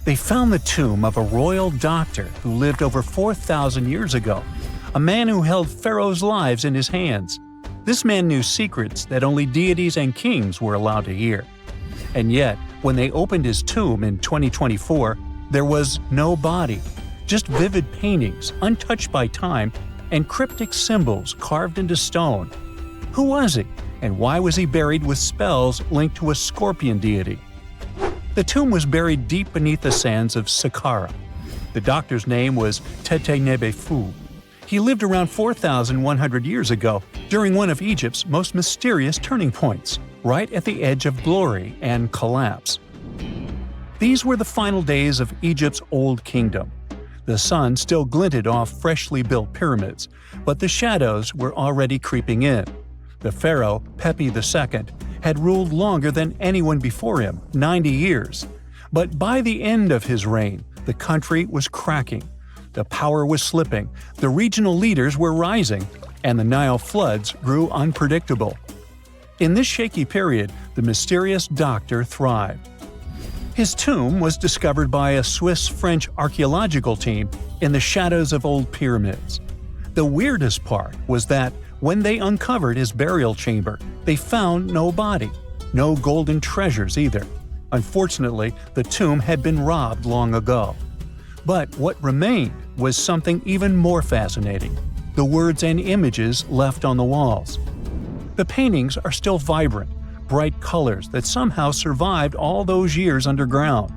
They found the tomb of a royal doctor who lived over 4,000 years ago, a man who held pharaohs' lives in his hands. This man knew secrets that only deities and kings were allowed to hear. And yet, when they opened his tomb in 2024, there was no body, just vivid paintings, untouched by time, and cryptic symbols carved into stone. Who was he, and why was he buried with spells linked to a scorpion deity? The tomb was buried deep beneath the sands of Saqqara. The doctor's name was Tete-Nebe-Fu. He lived around 4,100 years ago, during one of Egypt's most mysterious turning points, right at the edge of glory and collapse. These were the final days of Egypt's Old Kingdom. The sun still glinted off freshly built pyramids, but the shadows were already creeping in. The pharaoh, Pepi II, had ruled longer than anyone before him, 90 years. But by the end of his reign, the country was cracking. The power was slipping, the regional leaders were rising, and the Nile floods grew unpredictable. In this shaky period, the mysterious doctor thrived. His tomb was discovered by a Swiss-French archaeological team in the shadows of old pyramids. The weirdest part was that when they uncovered his burial chamber, they found no body, no golden treasures either. Unfortunately, the tomb had been robbed long ago. But what remained was something even more fascinating: the words and images left on the walls. The paintings are still vibrant, bright colors that somehow survived all those years underground.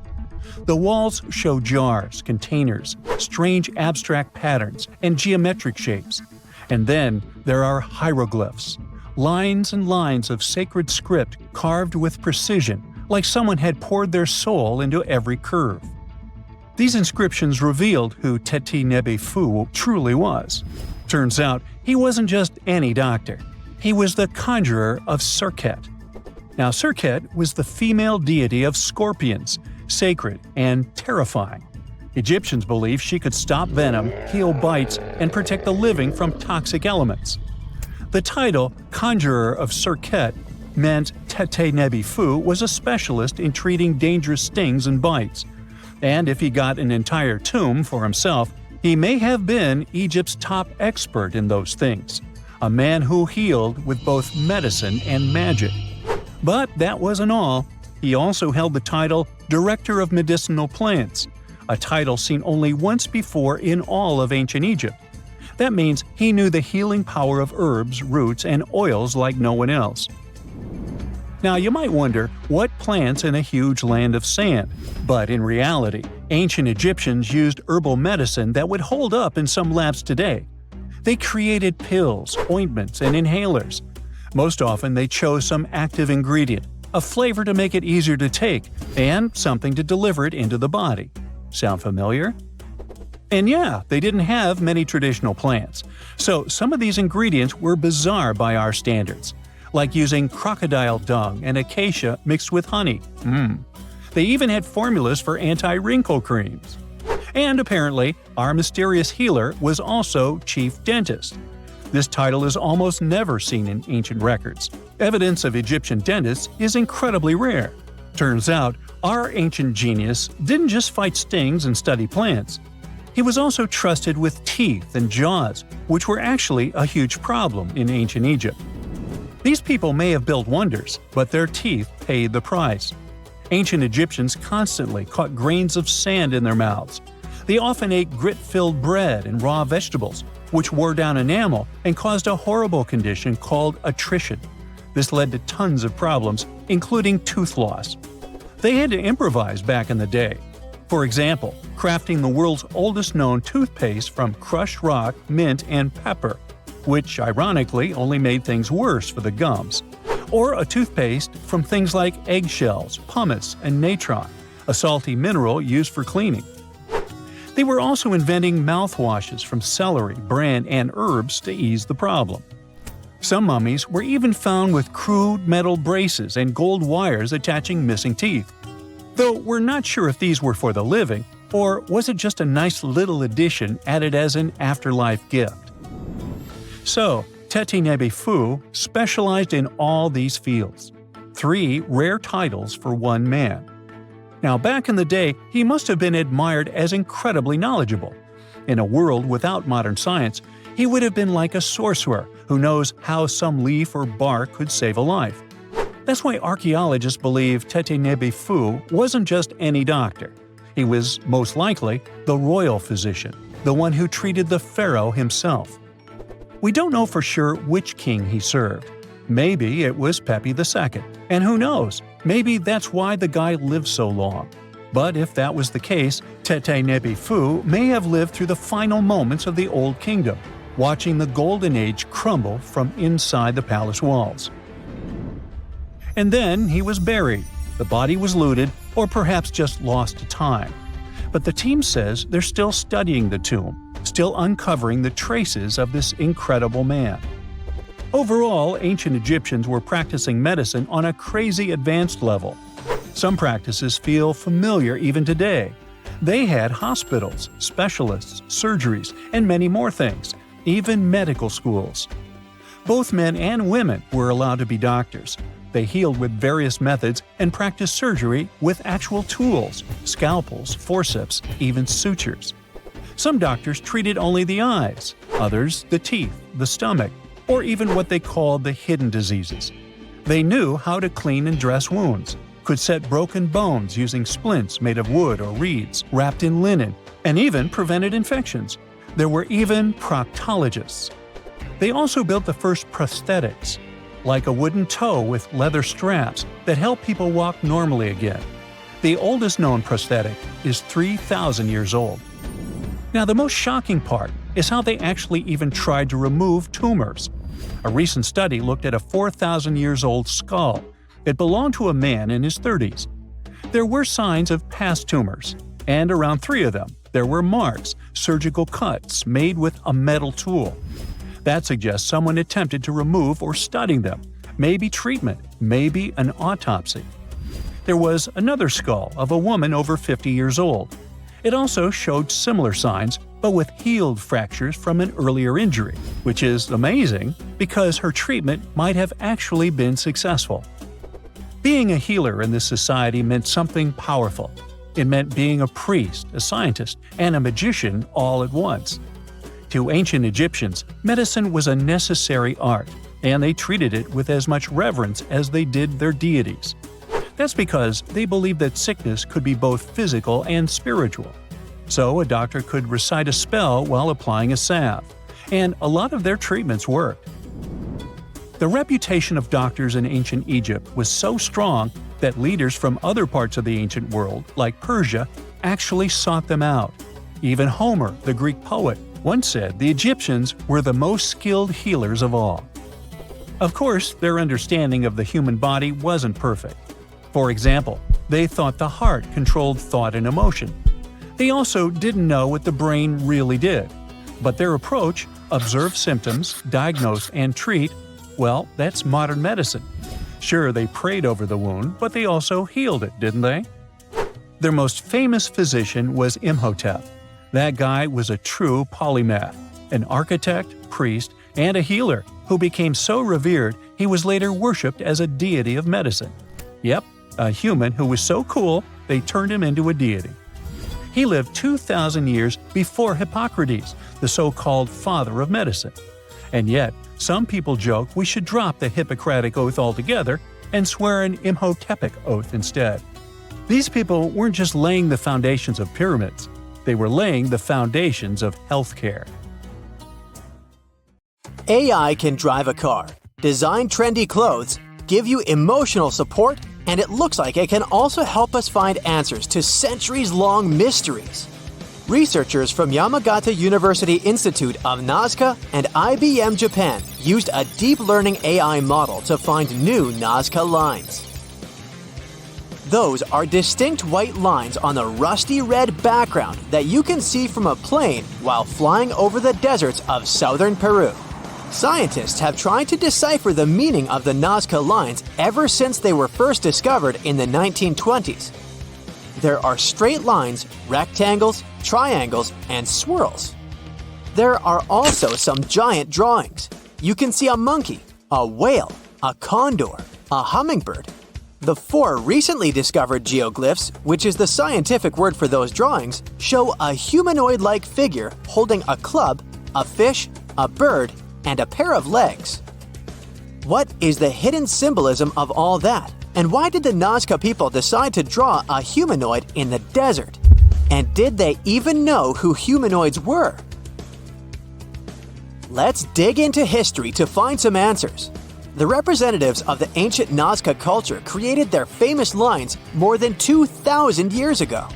The walls show jars, containers, strange abstract patterns, and geometric shapes. And then there are hieroglyphs, lines and lines of sacred script carved with precision, like someone had poured their soul into every curve. These inscriptions revealed who Tete-Nebe-Fu truly was. Turns out, he wasn't just any doctor. He was the conjurer of Serket. Now, Serket was the female deity of scorpions, sacred and terrifying. Egyptians believed she could stop venom, heal bites, and protect the living from toxic elements. The title, Conjurer of Serket, meant Tete-Nebe-Fu was a specialist in treating dangerous stings and bites. And if he got an entire tomb for himself, he may have been Egypt's top expert in those things, a man who healed with both medicine and magic. But that wasn't all. He also held the title Director of Medicinal Plants, a title seen only once before in all of ancient Egypt. That means he knew the healing power of herbs, roots, and oils like no one else. Now, you might wonder, what plants in a huge land of sand? But in reality, ancient Egyptians used herbal medicine that would hold up in some labs today. They created pills, ointments, and inhalers. Most often they chose some active ingredient, a flavor to make it easier to take, and something to deliver it into the body. Sound familiar? And yeah, they didn't have many traditional plants, so some of these ingredients were bizarre by our standards, like using crocodile dung and acacia mixed with honey. They even had formulas for anti-wrinkle creams. And apparently, our mysterious healer was also chief dentist. This title is almost never seen in ancient records. Evidence of Egyptian dentists is incredibly rare. Turns out, our ancient genius didn't just fight stings and study plants. He was also trusted with teeth and jaws, which were actually a huge problem in ancient Egypt. These people may have built wonders, but their teeth paid the price. Ancient Egyptians constantly caught grains of sand in their mouths. They often ate grit-filled bread and raw vegetables, which wore down enamel and caused a horrible condition called attrition. This led to tons of problems, including tooth loss. They had to improvise back in the day. For example, crafting the world's oldest known toothpaste from crushed rock, mint, and pepper, which ironically only made things worse for the gums. Or a toothpaste from things like eggshells, pumice, and natron, a salty mineral used for cleaning. They were also inventing mouthwashes from celery, bran, and herbs to ease the problem. Some mummies were even found with crude metal braces and gold wires attaching missing teeth. Though we're not sure if these were for the living, or was it just a nice little addition added as an afterlife gift. So, Tete-Nebe-Fu specialized in all these fields. 3 rare titles for one man. Now, back in the day, he must have been admired as incredibly knowledgeable. In a world without modern science, he would have been like a sorcerer who knows how some leaf or bark could save a life. That's why archaeologists believe Tete Nebi Fu wasn't just any doctor. He was, most likely, the royal physician, the one who treated the pharaoh himself. We don't know for sure which king he served. Maybe it was Pepi II, and who knows, maybe that's why the guy lived so long. But if that was the case, Tete Nebi Fu may have lived through the final moments of the Old Kingdom, watching the Golden Age crumble from inside the palace walls. And then he was buried. The body was looted, or perhaps just lost to time. But the team says they're still studying the tomb, still uncovering the traces of this incredible man. Overall, ancient Egyptians were practicing medicine on a crazy advanced level. Some practices feel familiar even today. They had hospitals, specialists, surgeries, and many more things, even medical schools. Both men and women were allowed to be doctors. They healed with various methods and practiced surgery with actual tools, scalpels, forceps, even sutures. Some doctors treated only the eyes, others the teeth, the stomach, or even what they called the hidden diseases. They knew how to clean and dress wounds, could set broken bones using splints made of wood or reeds wrapped in linen, and even prevented infections. There were even proctologists. They also built the first prosthetics, like a wooden toe with leather straps that help people walk normally again. The oldest known prosthetic is 3,000 years old. Now, the most shocking part is how they actually even tried to remove tumors. A recent study looked at a 4,000 years old skull. It belonged to a man in his 30s. There were signs of past tumors, and around 3 of them, there were marks, surgical cuts made with a metal tool. That suggests someone attempted to remove or study them, maybe treatment, maybe an autopsy. There was another skull of a woman over 50 years old. It also showed similar signs, but with healed fractures from an earlier injury, which is amazing because her treatment might have actually been successful. Being a healer in this society meant something powerful. It meant being a priest, a scientist, and a magician all at once. To ancient Egyptians, medicine was a necessary art, and they treated it with as much reverence as they did their deities. That's because they believed that sickness could be both physical and spiritual. So a doctor could recite a spell while applying a salve, and a lot of their treatments worked. The reputation of doctors in ancient Egypt was so strong that leaders from other parts of the ancient world, like Persia, actually sought them out. Even Homer, the Greek poet, once said the Egyptians were the most skilled healers of all. Of course, their understanding of the human body wasn't perfect. For example, they thought the heart controlled thought and emotion. They also didn't know what the brain really did. But their approach, observe symptoms, diagnose, and treat, well, that's modern medicine. Sure, they prayed over the wound, but they also healed it, didn't they? Their most famous physician was Imhotep. That guy was a true polymath, an architect, priest, and a healer who became so revered he was later worshipped as a deity of medicine. Yep, a human who was so cool they turned him into a deity. He lived 2,000 years before Hippocrates, the so-called father of medicine. And yet, some people joke we should drop the Hippocratic Oath altogether and swear an Imhotepic oath instead. These people weren't just laying the foundations of pyramids, they were laying the foundations of healthcare. AI can drive a car, design trendy clothes, give you emotional support, and it looks like it can also help us find answers to centuries-long mysteries. Researchers from Yamagata University Institute of Nazca and IBM Japan used a deep learning AI model to find new Nazca lines. Those are distinct white lines on the rusty red background that you can see from a plane while flying over the deserts of southern Peru. Scientists have tried to decipher the meaning of the Nazca lines ever since they were first discovered in the 1920s. There are straight lines, rectangles, triangles, and swirls. There are also some giant drawings. You can see a monkey, a whale, a condor, a hummingbird. The 4 recently discovered geoglyphs, which is the scientific word for those drawings, show a humanoid-like figure holding a club, a fish, a bird, and a pair of legs. What is the hidden symbolism of all that? And why did the Nazca people decide to draw a humanoid in the desert? And did they even know who humanoids were? Let's dig into history to find some answers. The representatives of the ancient Nazca culture created their famous lines more than 2,000 years ago.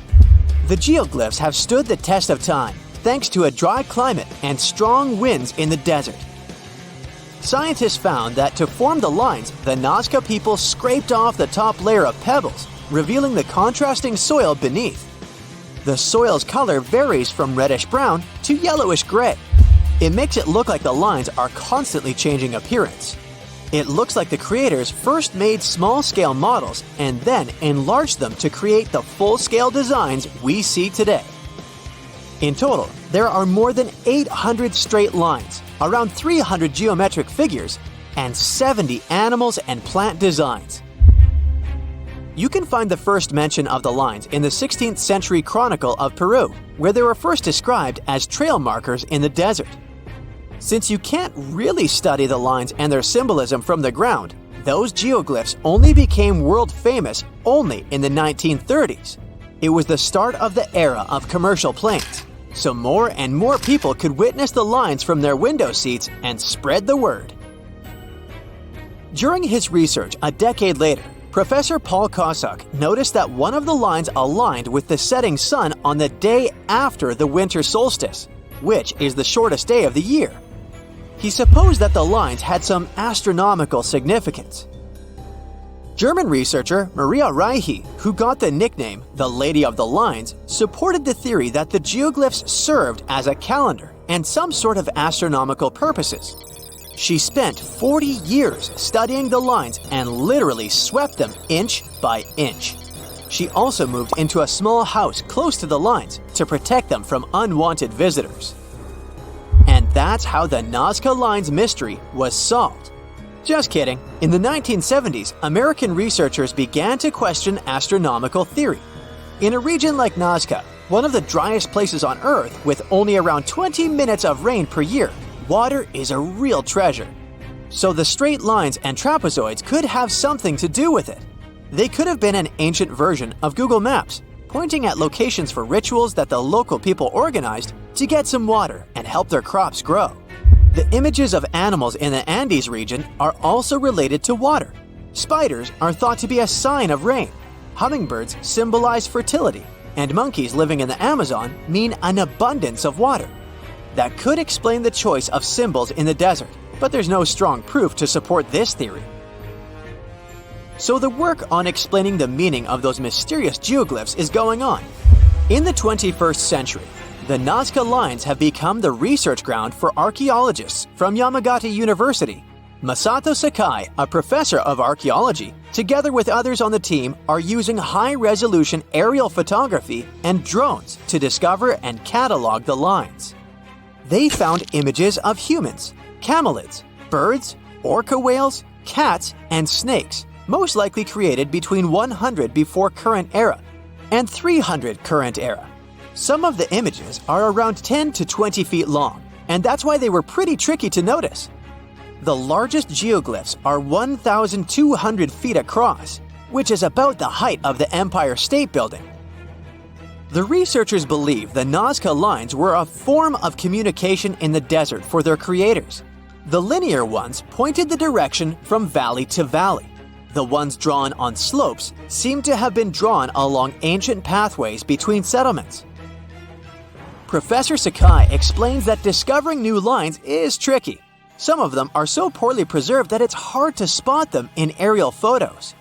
The geoglyphs have stood the test of time thanks to a dry climate and strong winds in the desert. Scientists found that to form the lines, the Nazca people scraped off the top layer of pebbles, revealing the contrasting soil beneath. The soil's color varies from reddish-brown to yellowish-gray. It makes it look like the lines are constantly changing appearance. It looks like the creators first made small-scale models and then enlarged them to create the full-scale designs we see today. In total, there are more than 800 straight lines, around 300 geometric figures, and 70 animals and plant designs. You can find the first mention of the lines in the 16th century Chronicle of Peru, where they were first described as trail markers in the desert. Since you can't really study the lines and their symbolism from the ground, those geoglyphs only became world famous only in the 1930s. It was the start of the era of commercial planes, so more and more people could witness the lines from their window seats and spread the word. During his research a decade later, Professor Paul Kossak noticed that one of the lines aligned with the setting sun on the day after the winter solstice, which is the shortest day of the year. He supposed that the lines had some astronomical significance. German researcher Maria Reiche, who got the nickname the Lady of the Lines, supported the theory that the geoglyphs served as a calendar and some sort of astronomical purposes. She spent 40 years studying the lines and literally swept them inch by inch. She also moved into a small house close to the lines to protect them from unwanted visitors. And that's how the Nazca Lines mystery was solved. Just kidding. In the 1970s, American researchers began to question astronomical theory. In a region like Nazca, one of the driest places on Earth with only around 20 minutes of rain per year, water is a real treasure. So the straight lines and trapezoids could have something to do with it. They could have been an ancient version of Google Maps, pointing at locations for rituals that the local people organized to get some water and help their crops grow. The images of animals in the Andes region are also related to water. Spiders are thought to be a sign of rain. Hummingbirds symbolize fertility, and monkeys living in the Amazon mean an abundance of water. That could explain the choice of symbols in the desert, but there's no strong proof to support this theory. So the work on explaining the meaning of those mysterious geoglyphs is going on. In the 21st century, the Nazca Lines have become the research ground for archaeologists from Yamagata University. Masato Sakai, a professor of archaeology, together with others on the team, are using high-resolution aerial photography and drones to discover and catalog the lines. They found images of humans, camelids, birds, orca whales, cats, and snakes, most likely created between 100 before current era and 300 current era. Some of the images are around 10 to 20 feet long, and that's why they were pretty tricky to notice. The largest geoglyphs are 1,200 feet across, which is about the height of the Empire State Building. The researchers believe the Nazca Lines were a form of communication in the desert for their creators. The linear ones pointed the direction from valley to valley. The ones drawn on slopes seem to have been drawn along ancient pathways between settlements. Professor Sakai explains that discovering new lines is tricky. Some of them are so poorly preserved that it's hard to spot them in aerial photos.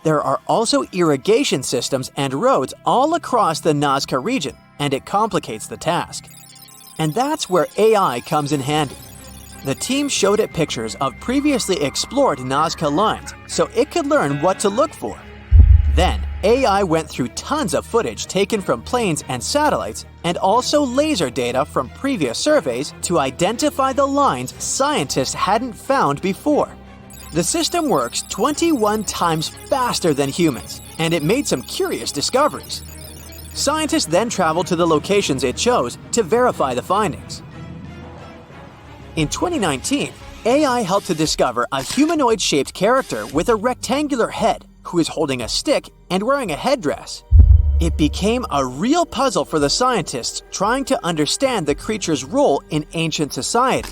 There are also irrigation systems and roads all across the Nazca region, and it complicates the task. And that's where AI comes in handy. The team showed it pictures of previously explored Nazca Lines so it could learn what to look for. Then, AI went through tons of footage taken from planes and satellites and also laser data from previous surveys to identify the lines scientists hadn't found before. The system works 21 times faster than humans, and it made some curious discoveries. Scientists then traveled to the locations it chose to verify the findings. In 2019, AI helped to discover a humanoid-shaped character with a rectangular head who is holding a stick and wearing a headdress. It became a real puzzle for the scientists trying to understand the creature's role in ancient society.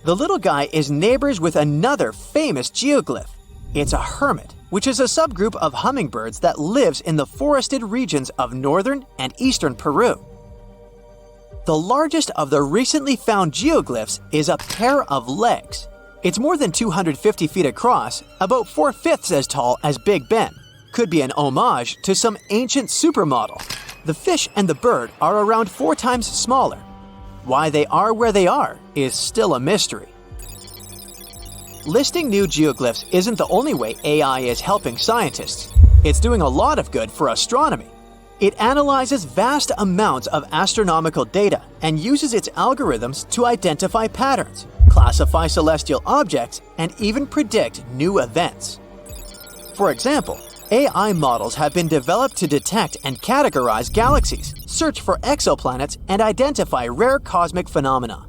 The little guy is neighbors with another famous geoglyph. It's a hermit, which is a subgroup of hummingbirds that lives in the forested regions of northern and eastern Peru. The largest of the recently found geoglyphs is a pair of legs. It's more than 250 feet across, about 4/5 as tall as Big Ben. Could be an homage to some ancient supermodel. The fish and the bird are around 4 times smaller. Why they are where they are is still a mystery. Listing new geoglyphs isn't the only way AI is helping scientists. It's doing a lot of good for astronomy. It analyzes vast amounts of astronomical data and uses its algorithms to identify patterns, classify celestial objects, and even predict new events. For example, AI models have been developed to detect and categorize galaxies, search for exoplanets, and identify rare cosmic phenomena.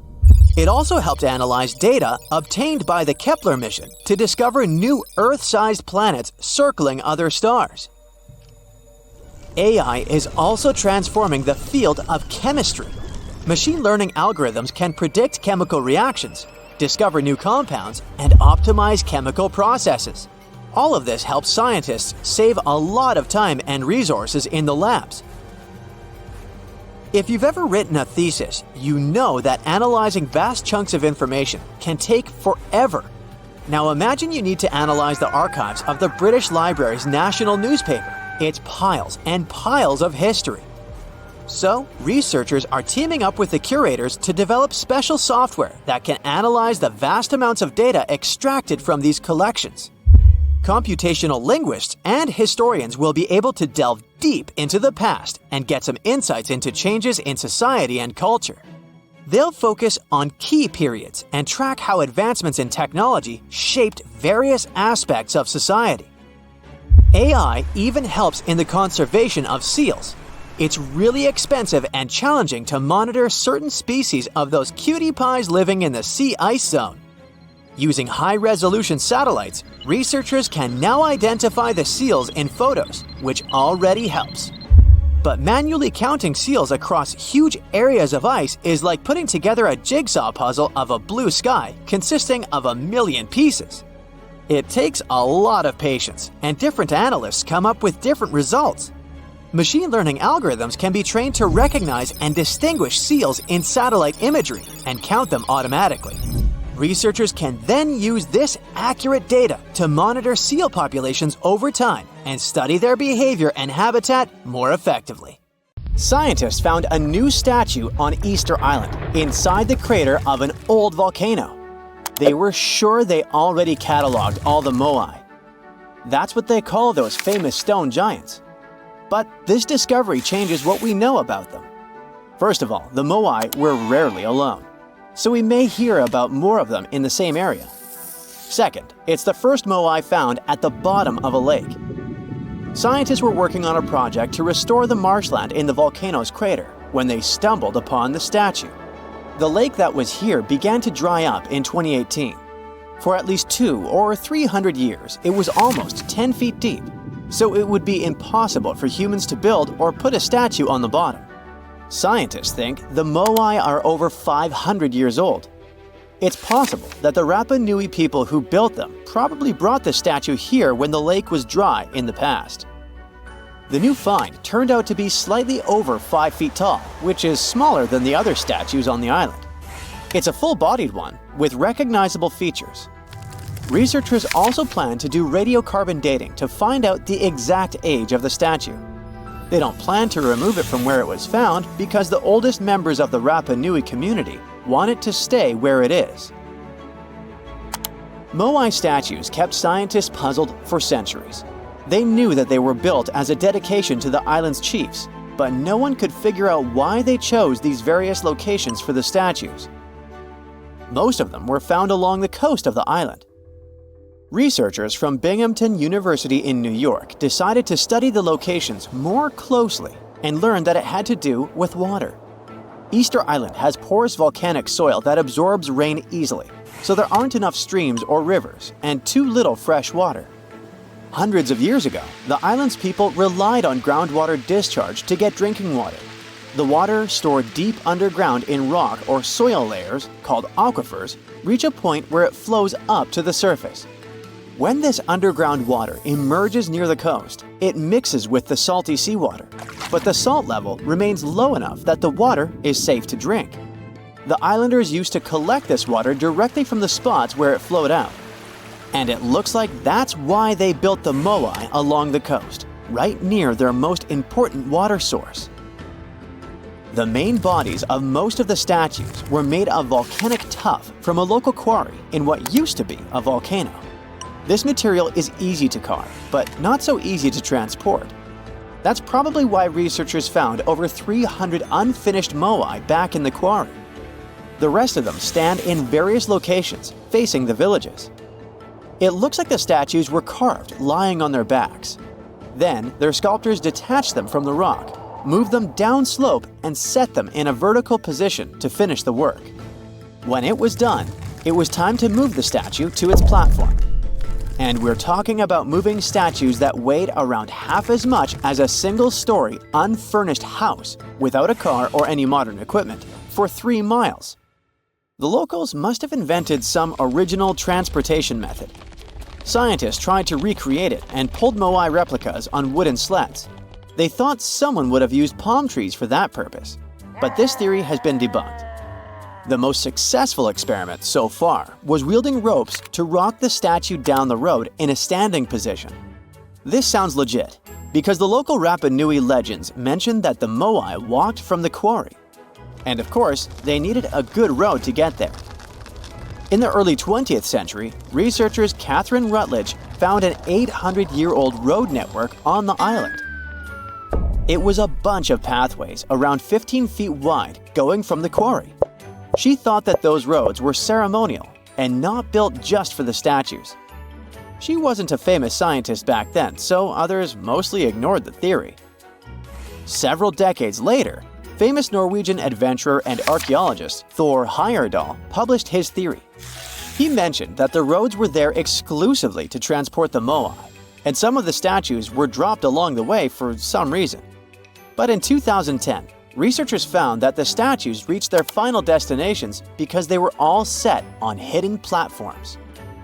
It also helped analyze data obtained by the Kepler mission to discover new Earth-sized planets circling other stars. AI is also transforming the field of chemistry. Machine learning algorithms can predict chemical reactions, discover new compounds, and optimize chemical processes. All of this helps scientists save a lot of time and resources in the labs. If you've ever written a thesis, you know that analyzing vast chunks of information can take forever. Now imagine you need to analyze the archives of the British Library's national newspaper. It's piles and piles of history. So, researchers are teaming up with the curators to develop special software that can analyze the vast amounts of data extracted from these collections. Computational linguists and historians will be able to delve deep into the past and get some insights into changes in society and culture. They'll focus on key periods and track how advancements in technology shaped various aspects of society. AI even helps in the conservation of seals. It's really expensive and challenging to monitor certain species of those cutie pies living in the sea ice zone. Using high-resolution satellites, researchers can now identify the seals in photos, which already helps. But manually counting seals across huge areas of ice is like putting together a jigsaw puzzle of a blue sky consisting of 1,000,000 pieces. It takes a lot of patience, and different analysts come up with different results. Machine learning algorithms can be trained to recognize and distinguish seals in satellite imagery and count them automatically. Researchers can then use this accurate data to monitor seal populations over time and study their behavior and habitat more effectively. Scientists found a new statue on Easter Island inside the crater of an old volcano. They were sure they already cataloged all the moai. That's what they call those famous stone giants. But this discovery changes what we know about them. First of all, the moai were rarely alone, so we may hear about more of them in the same area. Second, it's the first moai found at the bottom of a lake. Scientists were working on a project to restore the marshland in the volcano's crater when they stumbled upon the statue. The lake that was here began to dry up in 2018. For at least 200 or 300 years, it was almost 10 feet deep, so it would be impossible for humans to build or put a statue on the bottom. Scientists think the moai are over 500 years old. It's possible that the Rapa Nui people who built them probably brought the statue here when the lake was dry in the past. The new find turned out to be slightly over 5 feet tall, which is smaller than the other statues on the island. It's a full-bodied one with recognizable features. Researchers also plan to do radiocarbon dating to find out the exact age of the statue. They don't plan to remove it from where it was found because the oldest members of the Rapa Nui community want it to stay where it is. Moai statues kept scientists puzzled for centuries. They knew that they were built as a dedication to the island's chiefs, but no one could figure out why they chose these various locations for the statues. Most of them were found along the coast of the island. Researchers from Binghamton University in New York decided to study the locations more closely and learned that it had to do with water. Easter Island has porous volcanic soil that absorbs rain easily, so there aren't enough streams or rivers and too little fresh water. Hundreds of years ago, the island's people relied on groundwater discharge to get drinking water. The water stored deep underground in rock or soil layers, called aquifers, reach a point where it flows up to the surface. When this underground water emerges near the coast, it mixes with the salty seawater, but the salt level remains low enough that the water is safe to drink. The islanders used to collect this water directly from the spots where it flowed out. And it looks like that's why they built the moai along the coast, right near their most important water source. The main bodies of most of the statues were made of volcanic tuff from a local quarry in what used to be a volcano. This material is easy to carve, but not so easy to transport. That's probably why researchers found over 300 unfinished moai back in the quarry. The rest of them stand in various locations, facing the villages. It looks like the statues were carved lying on their backs. Then, their sculptors detached them from the rock, moved them downslope, and set them in a vertical position to finish the work. When it was done, it was time to move the statue to its platform. And we're talking about moving statues that weighed around half as much as a single-story, unfurnished house without a car or any modern equipment for 3 miles. The locals must have invented some original transportation method. Scientists tried to recreate it and pulled moai replicas on wooden sleds. They thought someone would have used palm trees for that purpose, but this theory has been debunked. The most successful experiment so far was wielding ropes to rock the statue down the road in a standing position. This sounds legit, because the local Rapa Nui legends mention that the moai walked from the quarry. And of course, they needed a good road to get there. In the early 20th century, researchers Catherine Rutledge found an 800-year-old road network on the island. It was a bunch of pathways around 15 feet wide going from the quarry. She thought that those roads were ceremonial and not built just for the statues. She wasn't a famous scientist back then, so others mostly ignored the theory. Several decades later, famous Norwegian adventurer and archaeologist Thor Heyerdahl published his theory. He mentioned that the roads were there exclusively to transport the moai, and some of the statues were dropped along the way for some reason. But in 2010, researchers found that the statues reached their final destinations because they were all set on hidden platforms.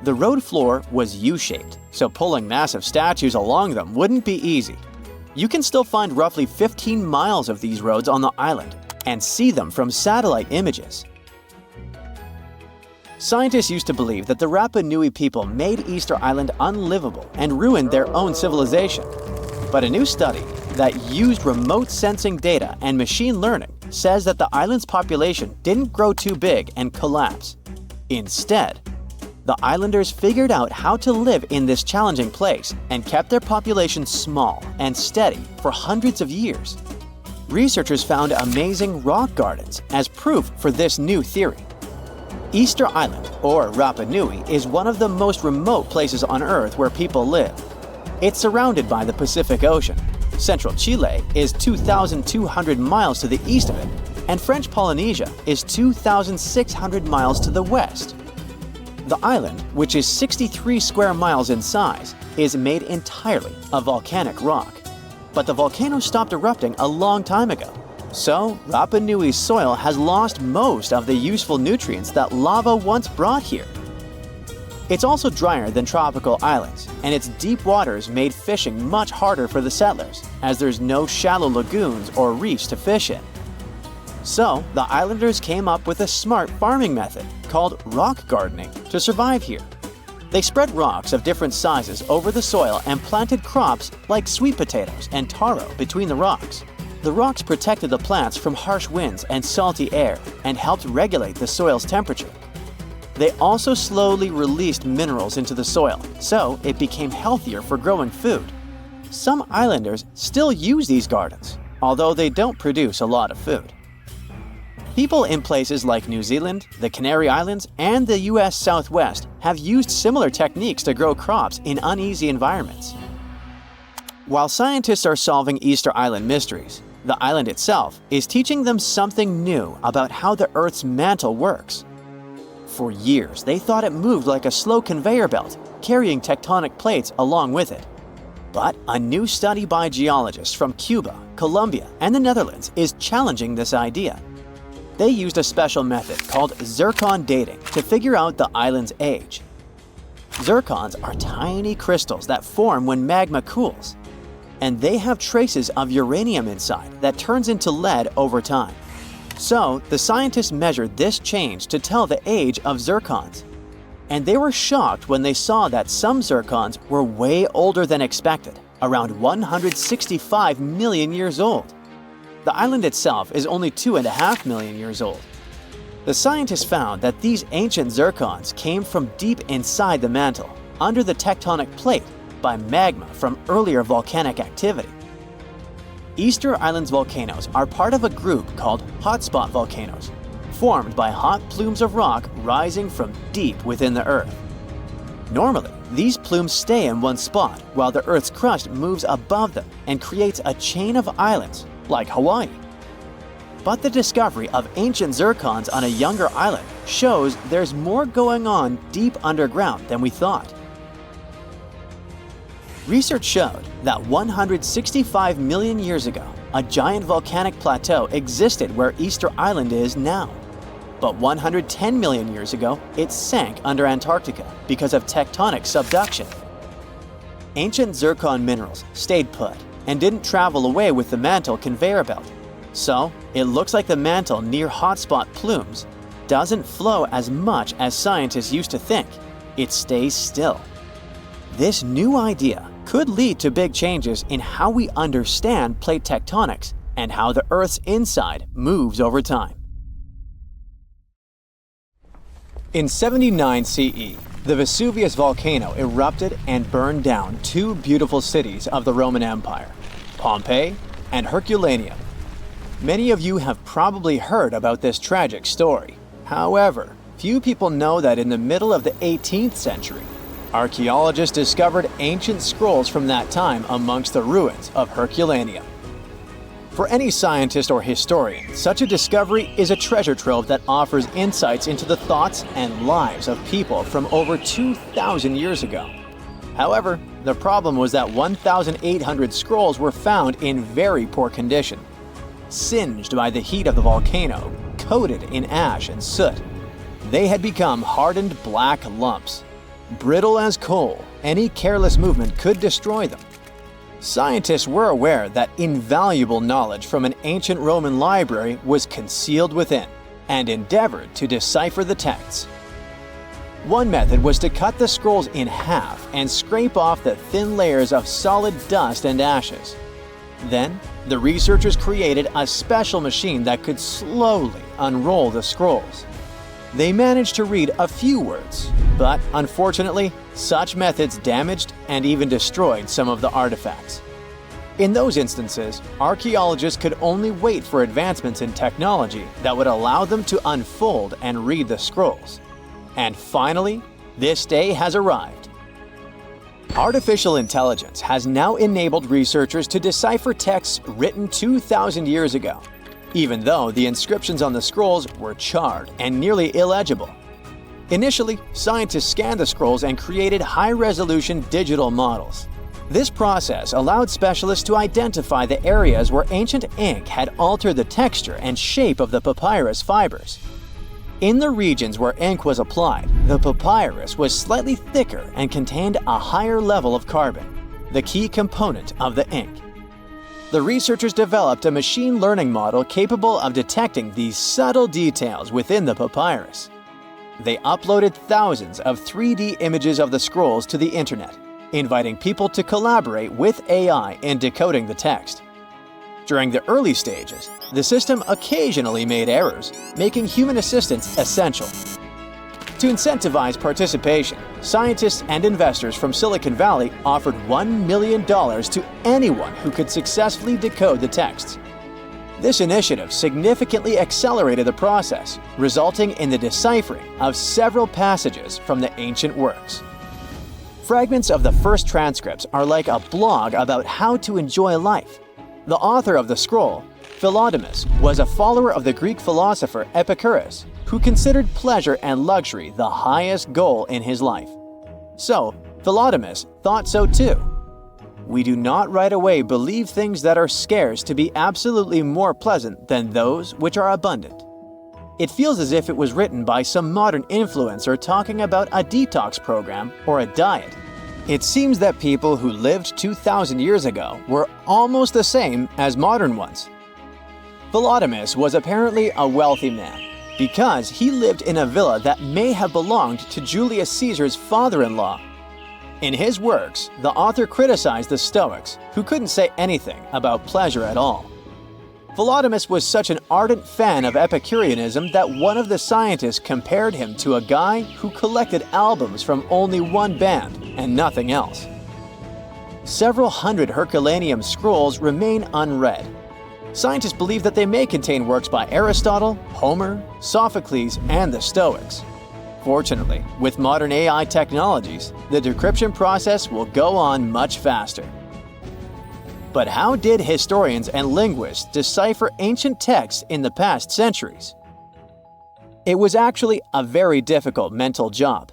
The road floor was U-shaped, so pulling massive statues along them wouldn't be easy. You can still find roughly 15 miles of these roads on the island and see them from satellite images. Scientists used to believe that the Rapa Nui people made Easter Island unlivable and ruined their own civilization. But a new study that used remote sensing data and machine learning says that the island's population didn't grow too big and collapse. Instead, the islanders figured out how to live in this challenging place and kept their population small and steady for hundreds of years. Researchers found amazing rock gardens as proof for this new theory. Easter Island, or Rapa Nui, is one of the most remote places on Earth where people live. It's surrounded by the Pacific Ocean. Central Chile is 2,200 miles to the east of it, and French Polynesia is 2,600 miles to the west. The island, which is 63 square miles in size, is made entirely of volcanic rock. But the volcano stopped erupting a long time ago, so Rapa Nui's soil has lost most of the useful nutrients that lava once brought here. It's also drier than tropical islands, and its deep waters made fishing much harder for the settlers, as there's no shallow lagoons or reefs to fish in. So, the islanders came up with a smart farming method called rock gardening to survive here. They spread rocks of different sizes over the soil and planted crops like sweet potatoes and taro between the rocks. The rocks protected the plants from harsh winds and salty air and helped regulate the soil's temperature. They also slowly released minerals into the soil, so it became healthier for growing food. Some islanders still use these gardens, although they don't produce a lot of food. People in places like New Zealand, the Canary Islands, and the US Southwest have used similar techniques to grow crops in uneasy environments. While scientists are solving Easter Island mysteries, the island itself is teaching them something new about how the Earth's mantle works. For years, they thought it moved like a slow conveyor belt, carrying tectonic plates along with it. But a new study by geologists from Cuba, Colombia, and the Netherlands is challenging this idea. They used a special method called zircon dating to figure out the island's age. Zircons are tiny crystals that form when magma cools, and they have traces of uranium inside that turns into lead over time. So, the scientists measured this change to tell the age of zircons. And they were shocked when they saw that some zircons were way older than expected, around 165 million years old. The island itself is only 2.5 million years old. The scientists found that these ancient zircons came from deep inside the mantle, under the tectonic plate, by magma from earlier volcanic activity. Easter Island's volcanoes are part of a group called hotspot volcanoes, formed by hot plumes of rock rising from deep within the Earth. Normally, these plumes stay in one spot while the Earth's crust moves above them and creates a chain of islands, like Hawaii. But the discovery of ancient zircons on a younger island shows there's more going on deep underground than we thought. Research showed that 165 million years ago, a giant volcanic plateau existed where Easter Island is now. But 110 million years ago, it sank under Antarctica because of tectonic subduction. Ancient zircon minerals stayed put and didn't travel away with the mantle conveyor belt. So, it looks like the mantle near hotspot plumes doesn't flow as much as scientists used to think. It stays still. This new idea could lead to big changes in how we understand plate tectonics and how the Earth's inside moves over time. In 79 CE, the Vesuvius volcano erupted and burned down two beautiful cities of the Roman Empire, Pompeii and Herculaneum. Many of you have probably heard about this tragic story. However, few people know that in the middle of the 18th century, archaeologists discovered ancient scrolls from that time amongst the ruins of Herculaneum. For any scientist or historian, such a discovery is a treasure trove that offers insights into the thoughts and lives of people from over 2,000 years ago. However, the problem was that 1,800 scrolls were found in very poor condition, singed by the heat of the volcano, coated in ash and soot. They had become hardened black lumps. Brittle as coal, any careless movement could destroy them. Scientists were aware that invaluable knowledge from an ancient Roman library was concealed within, and endeavored to decipher the texts. One method was to cut the scrolls in half and scrape off the thin layers of solid dust and ashes. Then, the researchers created a special machine that could slowly unroll the scrolls. They managed to read a few words, but unfortunately, such methods damaged and even destroyed some of the artifacts. In those instances, archaeologists could only wait for advancements in technology that would allow them to unfold and read the scrolls. And finally, this day has arrived. Artificial intelligence has now enabled researchers to decipher texts written 2,000 years ago, even though the inscriptions on the scrolls were charred and nearly illegible. Initially, scientists scanned the scrolls and created high-resolution digital models. This process allowed specialists to identify the areas where ancient ink had altered the texture and shape of the papyrus fibers. In the regions where ink was applied, the papyrus was slightly thicker and contained a higher level of carbon, the key component of the ink. The researchers developed a machine learning model capable of detecting these subtle details within the papyrus. They uploaded thousands of 3D images of the scrolls to the internet, inviting people to collaborate with AI in decoding the text. During the early stages, the system occasionally made errors, making human assistance essential. To incentivize participation, scientists and investors from Silicon Valley offered $1 million to anyone who could successfully decode the texts. This initiative significantly accelerated the process, resulting in the deciphering of several passages from the ancient works. Fragments of the first transcripts are like a blog about how to enjoy life. The author of the scroll, Philodemus, was a follower of the Greek philosopher Epicurus, who considered pleasure and luxury the highest goal in his life. So, Philodemus thought so too. We do not right away believe things that are scarce to be absolutely more pleasant than those which are abundant. It feels as if it was written by some modern influencer talking about a detox program or a diet. It seems that people who lived 2,000 years ago were almost the same as modern ones. Philodemus was apparently a wealthy man because he lived in a villa that may have belonged to Julius Caesar's father-in-law. In his works, the author criticized the Stoics, who couldn't say anything about pleasure at all. Philodemus was such an ardent fan of Epicureanism that one of the scientists compared him to a guy who collected albums from only one band and nothing else. Several hundred Herculaneum scrolls remain unread. Scientists believe that they may contain works by Aristotle, Homer, Sophocles, and the Stoics. Fortunately, with modern AI technologies, the decryption process will go on much faster. But how did historians and linguists decipher ancient texts in the past centuries? It was actually a very difficult mental job.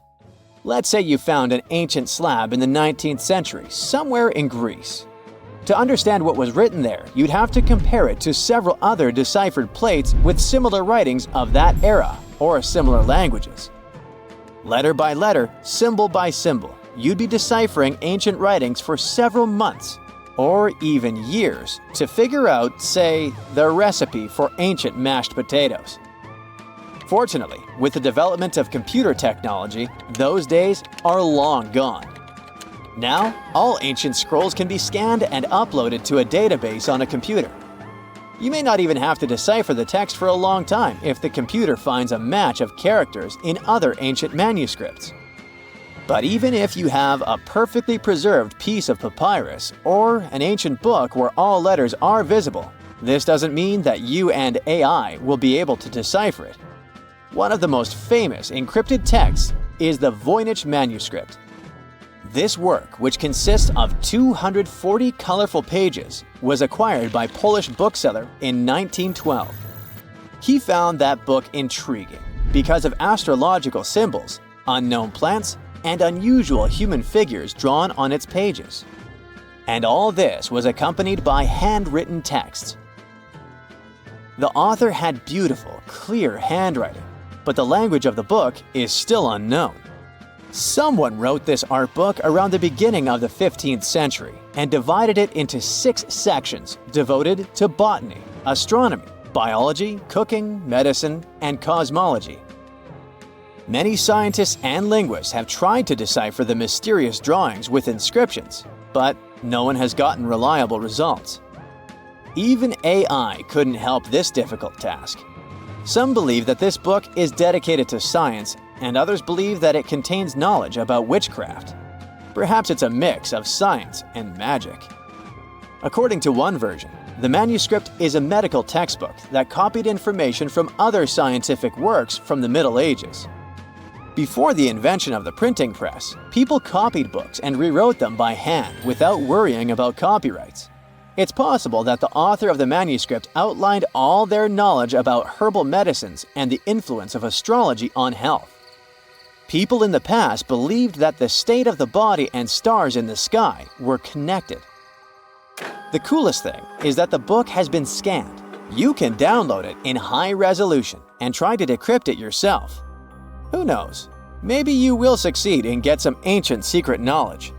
Let's say you found an ancient slab in the 19th century, somewhere in Greece. To understand what was written there, you'd have to compare it to several other deciphered plates with similar writings of that era or similar languages. Letter by letter, symbol by symbol, you'd be deciphering ancient writings for several months or even years to figure out, say, the recipe for ancient mashed potatoes. Fortunately, with the development of computer technology, those days are long gone. Now, all ancient scrolls can be scanned and uploaded to a database on a computer. You may not even have to decipher the text for a long time if the computer finds a match of characters in other ancient manuscripts. But even if you have a perfectly preserved piece of papyrus or an ancient book where all letters are visible, this doesn't mean that you and AI will be able to decipher it. One of the most famous encrypted texts is the Voynich manuscript. This work, which consists of 240 colorful pages, was acquired by Polish bookseller in 1912. He found that book intriguing because of astrological symbols, unknown plants, and unusual human figures drawn on its pages. And all this was accompanied by handwritten texts. The author had beautiful, clear handwriting, but the language of the book is still unknown. Someone wrote this art book around the beginning of the 15th century and divided it into 6 sections devoted to botany, astronomy, biology, cooking, medicine, and cosmology. Many scientists and linguists have tried to decipher the mysterious drawings with inscriptions, but no one has gotten reliable results. Even AI couldn't help this difficult task. Some believe that this book is dedicated to science, and others believe that it contains knowledge about witchcraft. Perhaps it's a mix of science and magic. According to one version, the manuscript is a medical textbook that copied information from other scientific works from the Middle Ages. Before the invention of the printing press, people copied books and rewrote them by hand without worrying about copyrights. It's possible that the author of the manuscript outlined all their knowledge about herbal medicines and the influence of astrology on health. People in the past believed that the state of the body and stars in the sky were connected. The coolest thing is that the book has been scanned. You can download it in high resolution and try to decrypt it yourself. Who knows? Maybe you will succeed and get some ancient secret knowledge.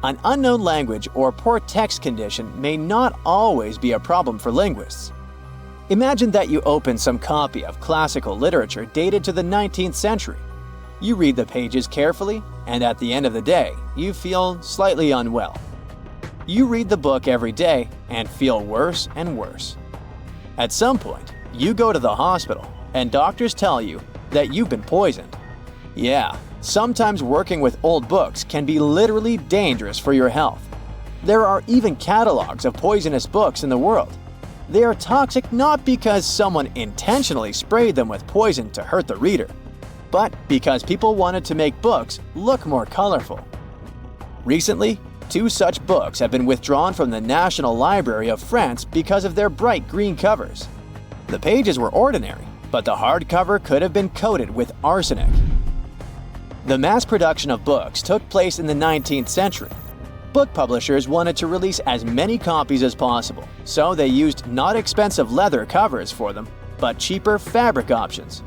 An unknown language or poor text condition may not always be a problem for linguists. Imagine that you open some copy of classical literature dated to the 19th century. You read the pages carefully, and at the end of the day, you feel slightly unwell. You read the book every day and feel worse and worse. At some point, you go to the hospital, and doctors tell you that you've been poisoned. Yeah, sometimes working with old books can be literally dangerous for your health. There are even catalogs of poisonous books in the world. They are toxic not because someone intentionally sprayed them with poison to hurt the reader, but because people wanted to make books look more colorful. Recently, 2 such books have been withdrawn from the National Library of France because of their bright green covers. The pages were ordinary, but the hardcover could have been coated with arsenic. The mass production of books took place in the 19th century. Book publishers wanted to release as many copies as possible, so they used not expensive leather covers for them, but cheaper fabric options.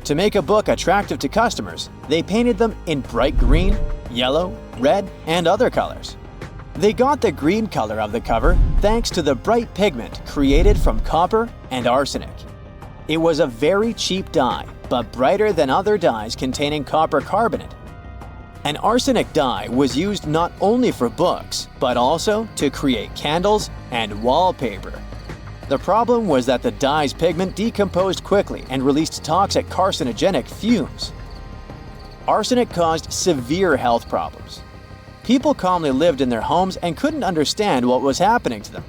To make a book attractive to customers, they painted them in bright green, yellow, red, and other colors. They got the green color of the cover thanks to the bright pigment created from copper and arsenic. It was a very cheap dye, but brighter than other dyes containing copper carbonate. An arsenic dye was used not only for books, but also to create candles and wallpaper. The problem was that the dye's pigment decomposed quickly and released toxic carcinogenic fumes. Arsenic caused severe health problems. People calmly lived in their homes and couldn't understand what was happening to them.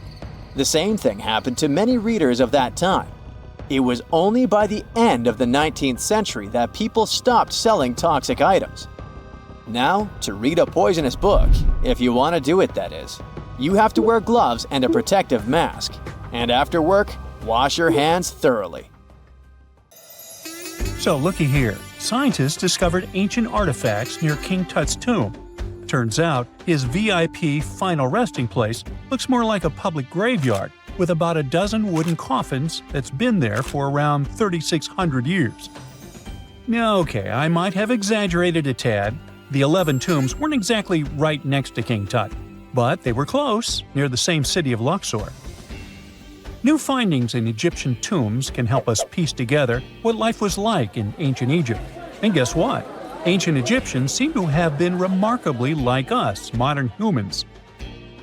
The same thing happened to many readers of that time. It was only by the end of the 19th century that people stopped selling toxic items. Now, to read a poisonous book, if you want to do it that is, you have to wear gloves and a protective mask. And after work, wash your hands thoroughly. So looky here, scientists discovered ancient artifacts near King Tut's tomb. Turns out, his VIP final resting place looks more like a public graveyard with about a dozen wooden coffins that's been there for around 3,600 years. Okay, I might have exaggerated a tad. The 11 tombs weren't exactly right next to King Tut, but they were close, near the same city of Luxor. New findings in Egyptian tombs can help us piece together what life was like in ancient Egypt. And guess what? Ancient Egyptians seem to have been remarkably like us, modern humans.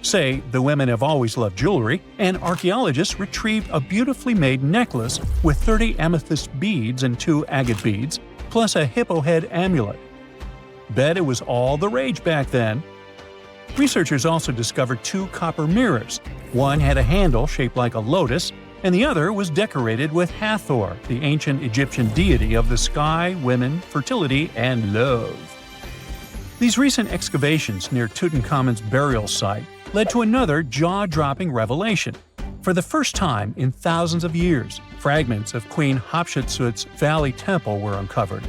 Say, the women have always loved jewelry, and archaeologists retrieved a beautifully made necklace with 30 amethyst beads and 2 agate beads, plus a hippo head amulet. Bet it was all the rage back then. Researchers also discovered 2 copper mirrors. One had a handle shaped like a lotus, and the other was decorated with Hathor, the ancient Egyptian deity of the sky, women, fertility, and love. These recent excavations near Tutankhamun's burial site led to another jaw-dropping revelation. For the first time in thousands of years, fragments of Queen Hatshepsut's Valley Temple were uncovered.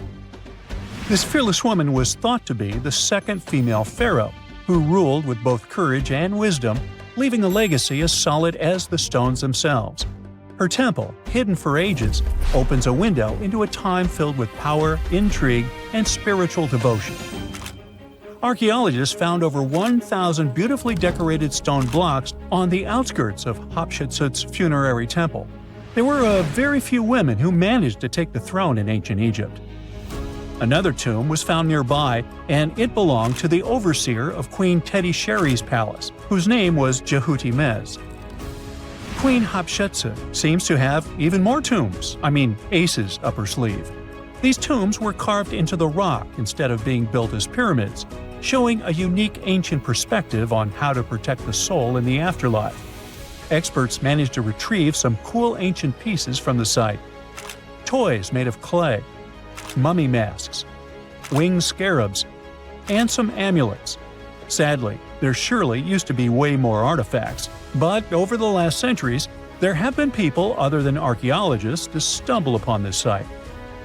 This fearless woman was thought to be the second female pharaoh, who ruled with both courage and wisdom, leaving a legacy as solid as the stones themselves. Her temple, hidden for ages, opens a window into a time filled with power, intrigue, and spiritual devotion. Archaeologists found over 1,000 beautifully decorated stone blocks on the outskirts of Hatshepsut's funerary temple. There were very few women who managed to take the throne in ancient Egypt. Another tomb was found nearby, and it belonged to the overseer of Queen Teti Sheri's palace, whose name was Jehuti-Mez. Queen Hatshepsut seems to have even more tombs, aces up her sleeve. These tombs were carved into the rock instead of being built as pyramids, showing a unique ancient perspective on how to protect the soul in the afterlife. Experts managed to retrieve some cool ancient pieces from the site. Toys made of clay, mummy masks, winged scarabs, and some amulets. Sadly, there surely used to be way more artifacts, but over the last centuries, there have been people other than archaeologists to stumble upon this site.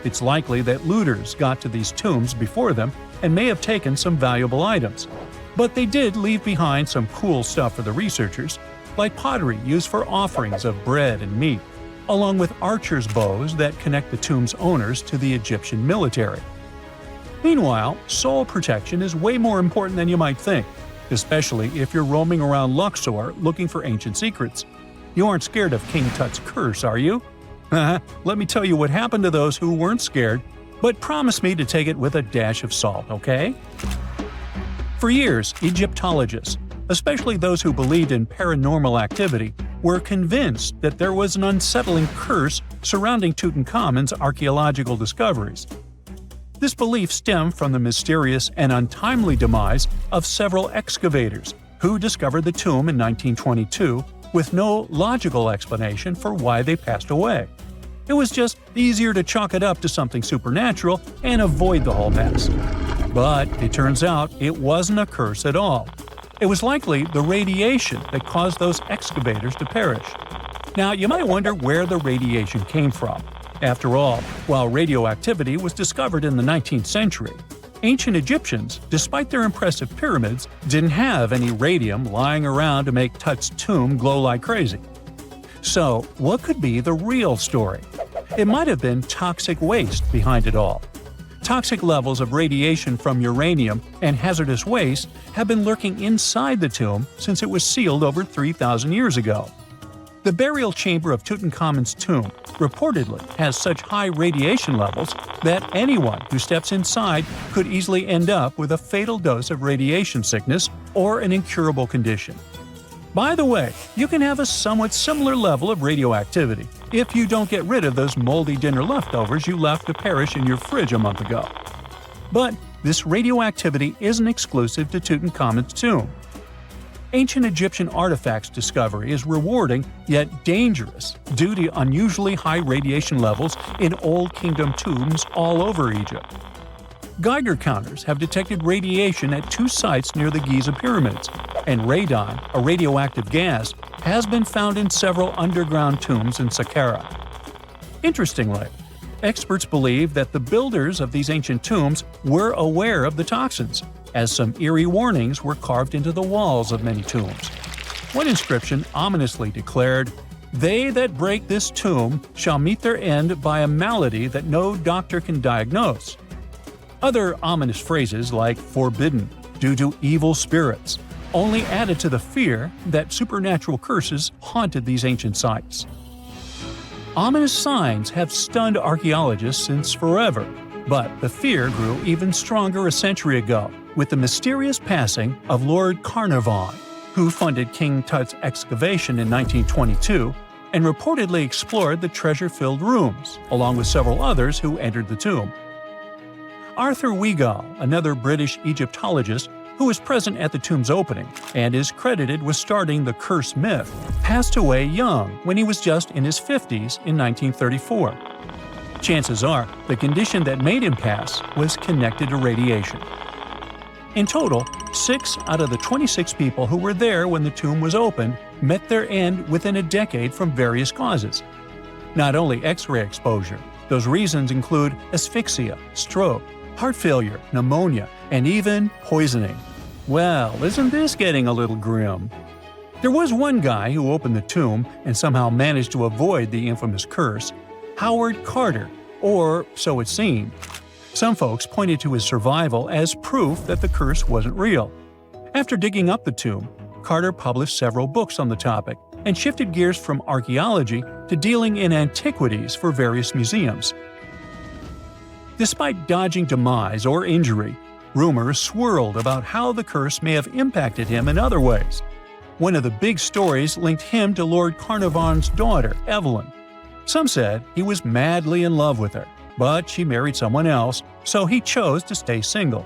It's likely that looters got to these tombs before them and may have taken some valuable items. But they did leave behind some cool stuff for the researchers, like pottery used for offerings of bread and meat, along with archers' bows that connect the tomb's owners to the Egyptian military. Meanwhile, soul protection is way more important than you might think, especially if you're roaming around Luxor looking for ancient secrets. You aren't scared of King Tut's curse, are you? Let me tell you what happened to those who weren't scared, but promise me to take it with a dash of salt, okay? For years, Egyptologists, especially those who believed in paranormal activity, were convinced that there was an unsettling curse surrounding Tutankhamun's archaeological discoveries. This belief stemmed from the mysterious and untimely demise of several excavators who discovered the tomb in 1922 with no logical explanation for why they passed away. It was just easier to chalk it up to something supernatural and avoid the whole mess. But it turns out it wasn't a curse at all. It was likely the radiation that caused those excavators to perish. Now, you might wonder where the radiation came from. After all, while radioactivity was discovered in the 19th century, ancient Egyptians, despite their impressive pyramids, didn't have any radium lying around to make Tut's tomb glow like crazy. So, what could be the real story? It might have been toxic waste behind it all. Toxic levels of radiation from uranium and hazardous waste have been lurking inside the tomb since it was sealed over 3,000 years ago. The burial chamber of Tutankhamun's tomb reportedly has such high radiation levels that anyone who steps inside could easily end up with a fatal dose of radiation sickness or an incurable condition. By the way, you can have a somewhat similar level of radioactivity if you don't get rid of those moldy dinner leftovers you left to perish in your fridge a month ago. But this radioactivity isn't exclusive to Tutankhamun's tomb. Ancient Egyptian artifacts discovery is rewarding yet dangerous due to unusually high radiation levels in Old Kingdom tombs all over Egypt. Geiger counters have detected radiation at 2 sites near the Giza pyramids, and radon, a radioactive gas, has been found in several underground tombs in Saqqara. Interestingly, experts believe that the builders of these ancient tombs were aware of the toxins, as some eerie warnings were carved into the walls of many tombs. One inscription ominously declared, "They that break this tomb shall meet their end by a malady that no doctor can diagnose." Other ominous phrases like "forbidden," "due to evil spirits," only added to the fear that supernatural curses haunted these ancient sites. Ominous signs have stunned archaeologists since forever, but the fear grew even stronger a century ago with the mysterious passing of Lord Carnarvon, who funded King Tut's excavation in 1922 and reportedly explored the treasure-filled rooms, along with several others who entered the tomb. Arthur Weigall, another British Egyptologist who was present at the tomb's opening and is credited with starting the curse myth, passed away young when he was just in his 50s in 1934. Chances are the condition that made him pass was connected to radiation. In total, 6 out of the 26 people who were there when the tomb was opened met their end within a decade from various causes. Not only X-ray exposure, those reasons include asphyxia, stroke, heart failure, pneumonia, and even poisoning. Well, isn't this getting a little grim? There was one guy who opened the tomb and somehow managed to avoid the infamous curse, Howard Carter, or so it seemed. Some folks pointed to his survival as proof that the curse wasn't real. After digging up the tomb, Carter published several books on the topic and shifted gears from archaeology to dealing in antiquities for various museums. Despite dodging demise or injury, rumors swirled about how the curse may have impacted him in other ways. One of the big stories linked him to Lord Carnarvon's daughter, Evelyn. Some said he was madly in love with her, but she married someone else, so he chose to stay single.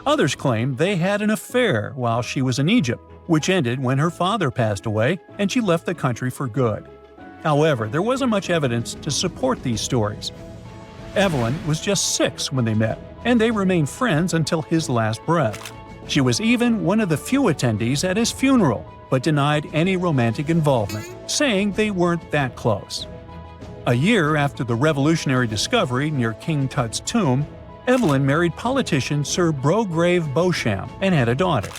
Others claimed they had an affair while she was in Egypt, which ended when her father passed away and she left the country for good. However, there wasn't much evidence to support these stories. Evelyn was just 6 when they met, and they remained friends until his last breath. She was even one of the few attendees at his funeral, but denied any romantic involvement, saying they weren't that close. A year after the revolutionary discovery near King Tut's tomb, Evelyn married politician Sir Brograve Beauchamp and had a daughter.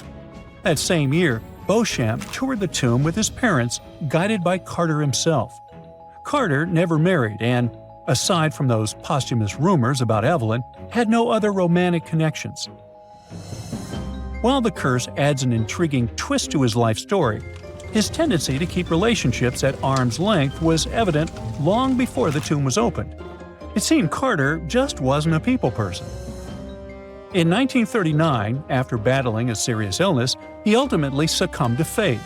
That same year, Beauchamp toured the tomb with his parents, guided by Carter himself. Carter never married and, aside from those posthumous rumors about Evelyn, had no other romantic connections. While the curse adds an intriguing twist to his life story, his tendency to keep relationships at arm's length was evident long before the tomb was opened. It seemed Carter just wasn't a people person. In 1939, after battling a serious illness, he ultimately succumbed to fate.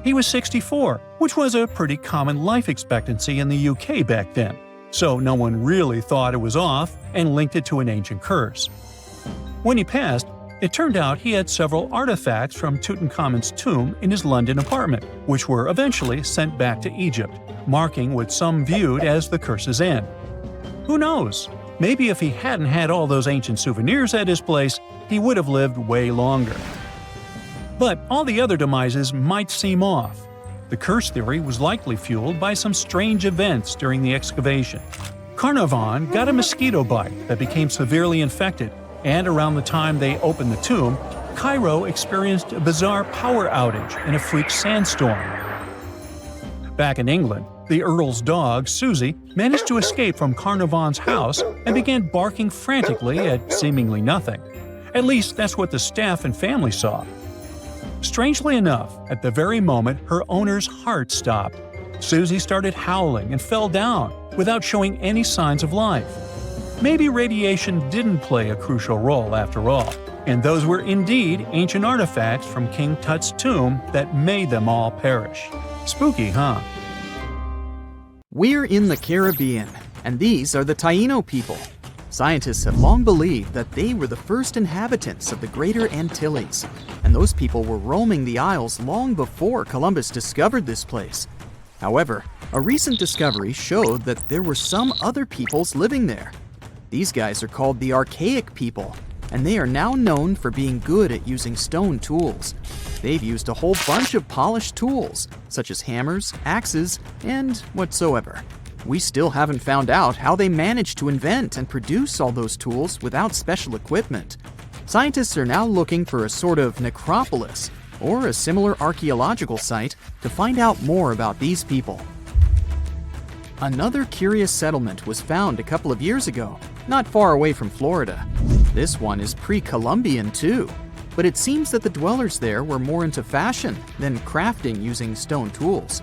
He was 64, which was a pretty common life expectancy in the UK back then, so no one really thought it was off and linked it to an ancient curse. When he passed, It turned out he had several artifacts from Tutankhamun's tomb in his London apartment, which were eventually sent back to Egypt, marking what some viewed as the curse's end. Who knows? Maybe if he hadn't had all those ancient souvenirs at his place, he would have lived way longer. But all the other demises might seem off. The curse theory was likely fueled by some strange events during the excavation. Carnarvon got a mosquito bite that became severely infected, and around the time they opened the tomb, Cairo experienced a bizarre power outage and a freak sandstorm. Back in England, the Earl's dog, Susie, managed to escape from Carnarvon's house and began barking frantically at seemingly nothing. At least that's what the staff and family saw. Strangely enough, at the very moment her owner's heart stopped, Susie started howling and fell down without showing any signs of life. Maybe radiation didn't play a crucial role after all, and those were indeed ancient artifacts from King Tut's tomb that made them all perish. Spooky, huh? We're in the Caribbean, and these are the Taino people. Scientists have long believed that they were the first inhabitants of the Greater Antilles, and those people were roaming the Isles long before Columbus discovered this place. However, a recent discovery showed that there were some other peoples living there. These guys are called the Archaic people, and they are now known for being good at using stone tools. They've used a whole bunch of polished tools, such as hammers, axes, and whatsoever. We still haven't found out how they managed to invent and produce all those tools without special equipment. Scientists are now looking for a sort of necropolis, or a similar archaeological site, to find out more about these people. Another curious settlement was found a couple of years ago, not far away from Florida. This one is pre-Columbian too, but it seems that the dwellers there were more into fashion than crafting using stone tools.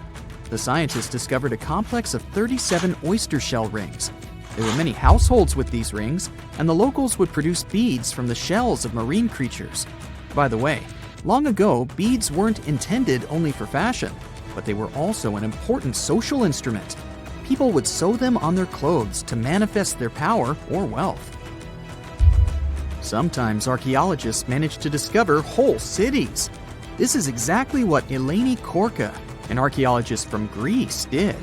The scientists discovered a complex of 37 oyster shell rings. There were many households with these rings, and the locals would produce beads from the shells of marine creatures. By the way, long ago, beads weren't intended only for fashion, but they were also an important social instrument. People would sew them on their clothes to manifest their power or wealth. Sometimes archaeologists manage to discover whole cities. This is exactly what Eleni Korka, an archaeologist from Greece, did.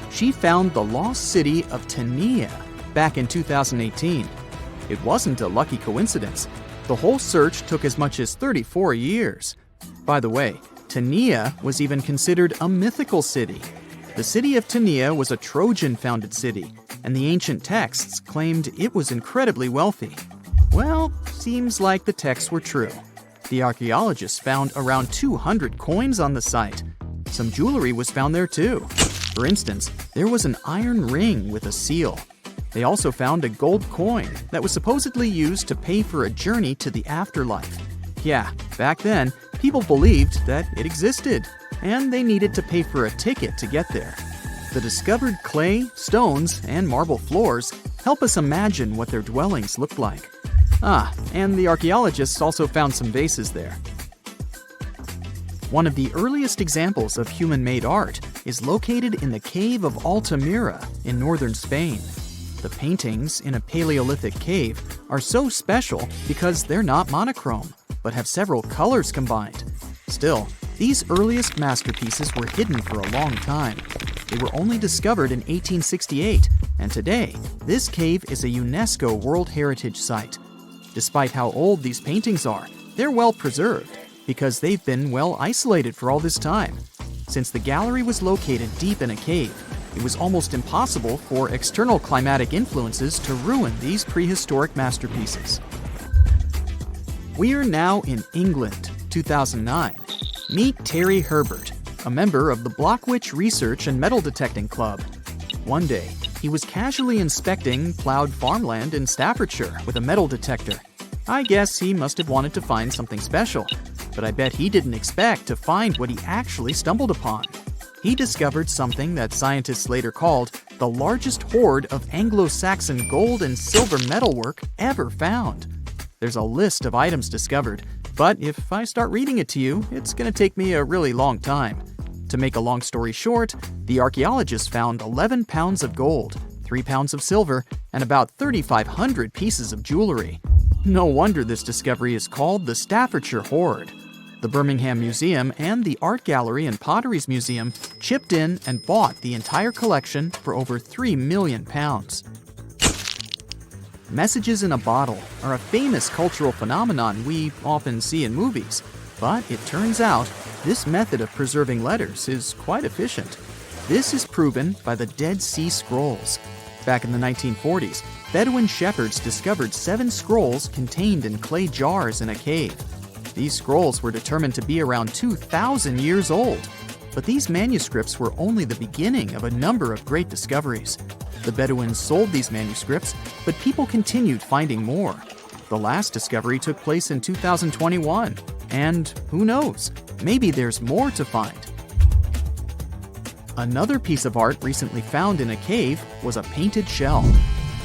She found the lost city of Tania back in 2018. It wasn't a lucky coincidence. The whole search took as much as 34 years. By the way, Tania was even considered a mythical city. The city of Tania was a Trojan-founded city, and the ancient texts claimed it was incredibly wealthy. Well, seems like the texts were true. The archaeologists found around 200 coins on the site. Some jewelry was found there too. For instance, there was an iron ring with a seal. They also found a gold coin that was supposedly used to pay for a journey to the afterlife. Yeah, back then, people believed that it existed, and they needed to pay for a ticket to get there. The discovered clay, stones, and marble floors help us imagine what their dwellings looked like. And the archaeologists also found some vases there. One of the earliest examples of human-made art is located in the cave of Altamira in northern Spain. The paintings in a Paleolithic cave are so special because they're not monochrome, but have several colors combined. Still, these earliest masterpieces were hidden for a long time. They were only discovered in 1868, and today, this cave is a UNESCO World Heritage Site. Despite how old these paintings are, they're well preserved, because they've been well isolated for all this time. Since the gallery was located deep in a cave, it was almost impossible for external climatic influences to ruin these prehistoric masterpieces. We're now in England, 2009. Meet Terry Herbert, a member of the Blockwitch Research and Metal Detecting Club. One day, he was casually inspecting plowed farmland in Staffordshire with a metal detector. I guess he must have wanted to find something special, but I bet he didn't expect to find what he actually stumbled upon. He discovered something that scientists later called the largest hoard of Anglo-Saxon gold and silver metalwork ever found. There's a list of items discovered, but if I start reading it to you, it's going to take me a really long time. To make a long story short, the archaeologists found 11 pounds of gold, 3 pounds of silver, and about 3,500 pieces of jewelry. No wonder this discovery is called the Staffordshire Hoard. The Birmingham Museum and the Art Gallery and Potteries Museum chipped in and bought the entire collection for over £3 million. Messages in a bottle are a famous cultural phenomenon we often see in movies, but it turns out this method of preserving letters is quite efficient. This is proven by the Dead Sea Scrolls. Back in the 1940s, Bedouin shepherds discovered 7 scrolls contained in clay jars in a cave. These scrolls were determined to be around 2,000 years old. But these manuscripts were only the beginning of a number of great discoveries. The Bedouins sold these manuscripts, but people continued finding more. The last discovery took place in 2021, and who knows, maybe there's more to find. Another piece of art recently found in a cave was a painted shell.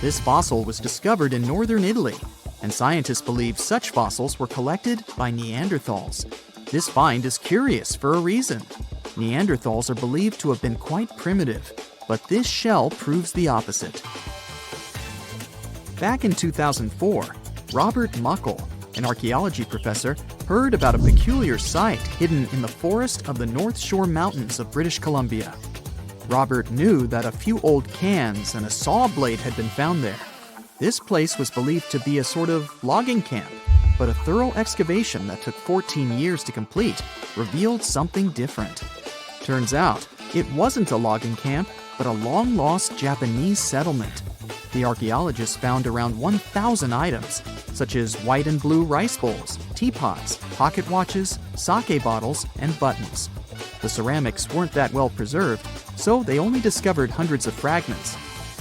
This fossil was discovered in northern Italy, and scientists believe such fossils were collected by Neanderthals. This find is curious for a reason. Neanderthals are believed to have been quite primitive, but this shell proves the opposite. Back in 2004, Robert Muckle, an archaeology professor, heard about a peculiar site hidden in the forest of the North Shore Mountains of British Columbia. Robert knew that a few old cans and a saw blade had been found there. This place was believed to be a sort of logging camp, but a thorough excavation that took 14 years to complete revealed something different. Turns out, it wasn't a logging camp, but a long-lost Japanese settlement. The archaeologists found around 1,000 items, such as white and blue rice bowls, teapots, pocket watches, sake bottles, and buttons. The ceramics weren't that well preserved, so they only discovered hundreds of fragments.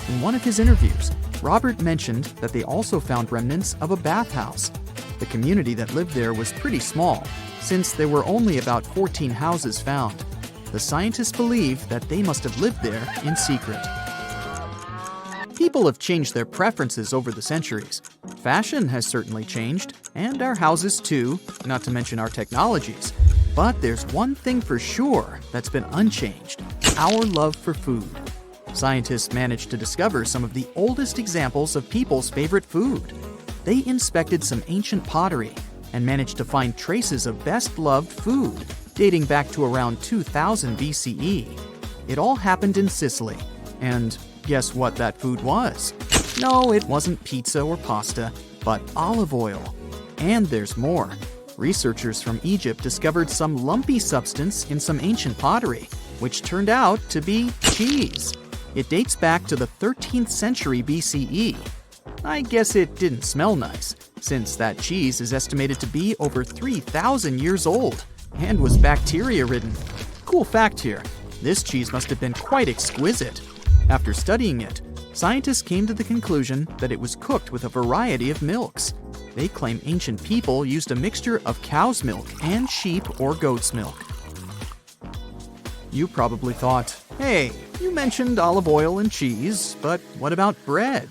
In one of his interviews, Robert mentioned that they also found remnants of a bathhouse. The community that lived there was pretty small, since there were only about 14 houses found. The scientists believe that they must have lived there in secret. People have changed their preferences over the centuries. Fashion has certainly changed, and our houses too, not to mention our technologies. But there's one thing for sure that's been unchanged: our love for food. Scientists managed to discover some of the oldest examples of people's favorite food. They inspected some ancient pottery and managed to find traces of best-loved food dating back to around 2000 BCE. It all happened in Sicily. And guess what that food was? No, it wasn't pizza or pasta, but olive oil. And there's more. Researchers from Egypt discovered some lumpy substance in some ancient pottery, which turned out to be cheese. It dates back to the 13th century BCE. I guess it didn't smell nice, since that cheese is estimated to be over 3,000 years old and was bacteria-ridden. Cool fact here, this cheese must have been quite exquisite. After studying it, scientists came to the conclusion that it was cooked with a variety of milks. They claim ancient people used a mixture of cow's milk and sheep or goat's milk. You probably thought, hey, you mentioned olive oil and cheese, but what about bread?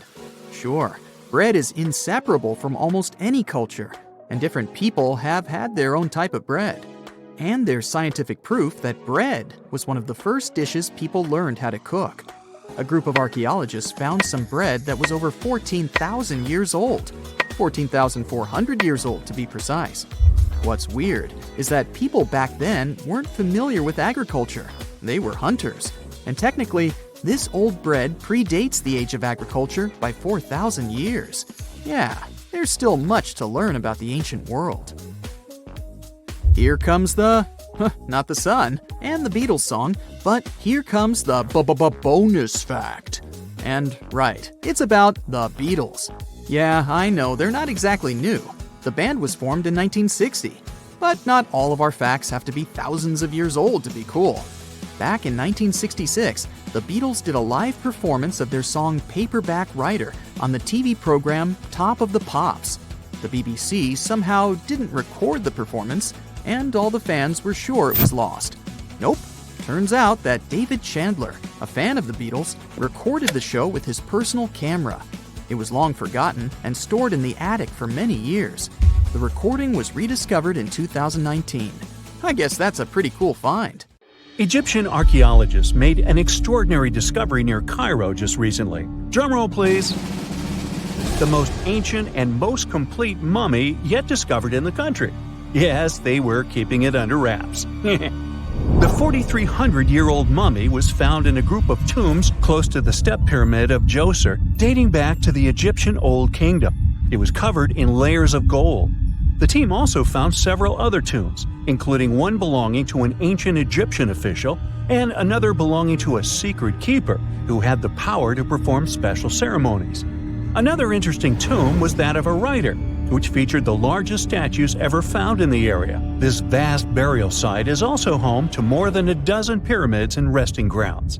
Sure, bread is inseparable from almost any culture, and different people have had their own type of bread. And there's scientific proof that bread was one of the first dishes people learned how to cook. A group of archaeologists found some bread that was over 14,000 years old. 14,400 years old, to be precise. What's weird is that people back then weren't familiar with agriculture. They were hunters. And technically, this old bread predates the age of agriculture by 4,000 years. Yeah, there's still much to learn about the ancient world. Here comes the, not the sun, and the Beatles song, but here comes the bonus fact. And right, it's about the Beatles. Yeah, I know, they're not exactly new. The band was formed in 1960. But not all of our facts have to be thousands of years old to be cool. Back in 1966, the Beatles did a live performance of their song Paperback Writer on the TV program Top of the Pops. The BBC somehow didn't record the performance, and all the fans were sure it was lost. Nope. Turns out that David Chandler, a fan of the Beatles, recorded the show with his personal camera. It was long forgotten and stored in the attic for many years. The recording was rediscovered in 2019. I guess that's a pretty cool find. Egyptian archaeologists made an extraordinary discovery near Cairo just recently. Drumroll, please. the most ancient and most complete mummy yet discovered in the country. Yes, they were keeping it under wraps. The 4,300-year-old mummy was found in a group of tombs close to the step pyramid of Djoser, dating back to the Egyptian Old Kingdom. It was covered in layers of gold. The team also found several other tombs, including one belonging to an ancient Egyptian official and another belonging to a secret keeper who had the power to perform special ceremonies. Another interesting tomb was that of a writer, which featured the largest statues ever found in the area. This vast burial site is also home to more than a dozen pyramids and resting grounds.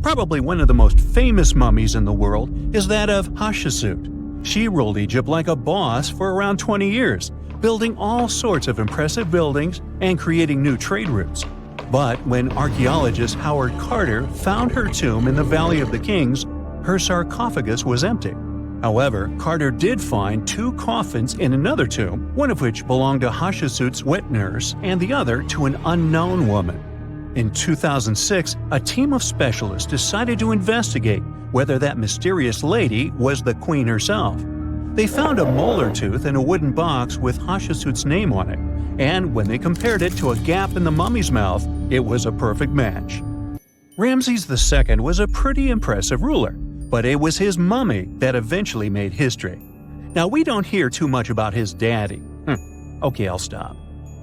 Probably one of the most famous mummies in the world is that of Hatshepsut. She ruled Egypt like a boss for around 20 years, building all sorts of impressive buildings and creating new trade routes. But when archaeologist Howard Carter found her tomb in the Valley of the Kings, her sarcophagus was empty. However, Carter did find 2 coffins in another tomb, one of which belonged to Hatshepsut's wet nurse and the other to an unknown woman. In 2006, a team of specialists decided to investigate whether that mysterious lady was the queen herself. They found a molar tooth in a wooden box with Hatshepsut's name on it, and when they compared it to a gap in the mummy's mouth, it was a perfect match. Ramses II was a pretty impressive ruler, but it was his mummy that eventually made history. Now, we don't hear too much about his daddy. Okay, I'll stop.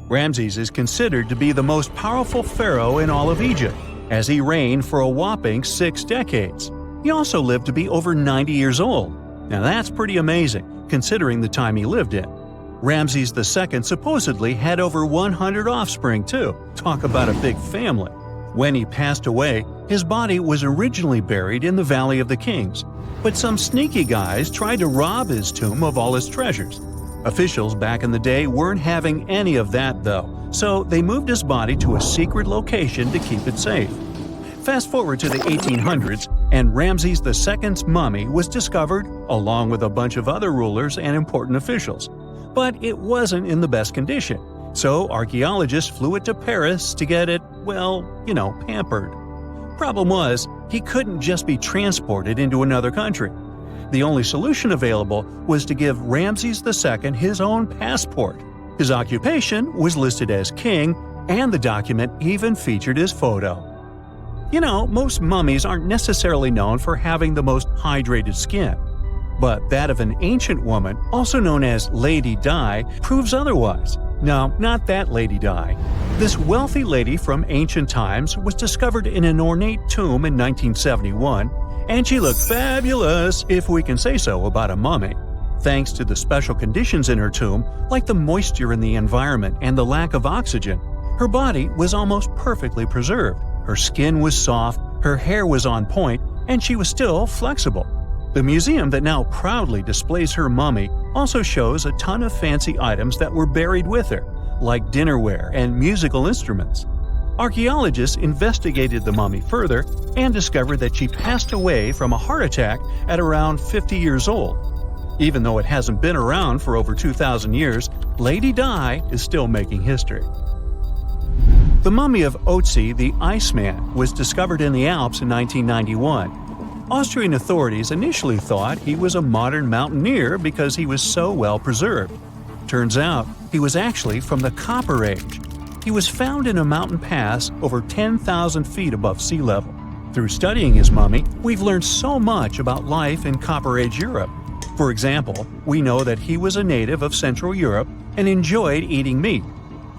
Ramses is considered to be the most powerful pharaoh in all of Egypt, as he reigned for a whopping 6 decades. He also lived to be over 90 years old. Now that's pretty amazing, considering the time he lived in. Ramses II supposedly had over 100 offspring too. Talk about a big family. When he passed away, his body was originally buried in the Valley of the Kings, but some sneaky guys tried to rob his tomb of all his treasures. Officials back in the day weren't having any of that though, so they moved his body to a secret location to keep it safe. Fast forward to the 1800s, and Ramses II's mummy was discovered along with a bunch of other rulers and important officials. But it wasn't in the best condition, so archaeologists flew it to Paris to get it, pampered. Problem was, he couldn't just be transported into another country. The only solution available was to give Ramses II his own passport. His occupation was listed as king, and the document even featured his photo. Most mummies aren't necessarily known for having the most hydrated skin. But that of an ancient woman, also known as Lady Di, proves otherwise. No, not that Lady Di. This wealthy lady from ancient times was discovered in an ornate tomb in 1971, and she looked fabulous, if we can say so about a mummy. Thanks to the special conditions in her tomb, like the moisture in the environment and the lack of oxygen, her body was almost perfectly preserved. Her skin was soft, her hair was on point, and she was still flexible. The museum that now proudly displays her mummy also shows a ton of fancy items that were buried with her, like dinnerware and musical instruments. Archaeologists investigated the mummy further and discovered that she passed away from a heart attack at around 50 years old. Even though it hasn't been around for over 2,000 years, Lady Di is still making history. The mummy of Otzi the Iceman was discovered in the Alps in 1991. Austrian authorities initially thought he was a modern mountaineer because he was so well preserved. Turns out, he was actually from the Copper Age. He was found in a mountain pass over 10,000 feet above sea level. Through studying his mummy, we've learned so much about life in Copper Age Europe. For example, we know that he was a native of Central Europe and enjoyed eating meat.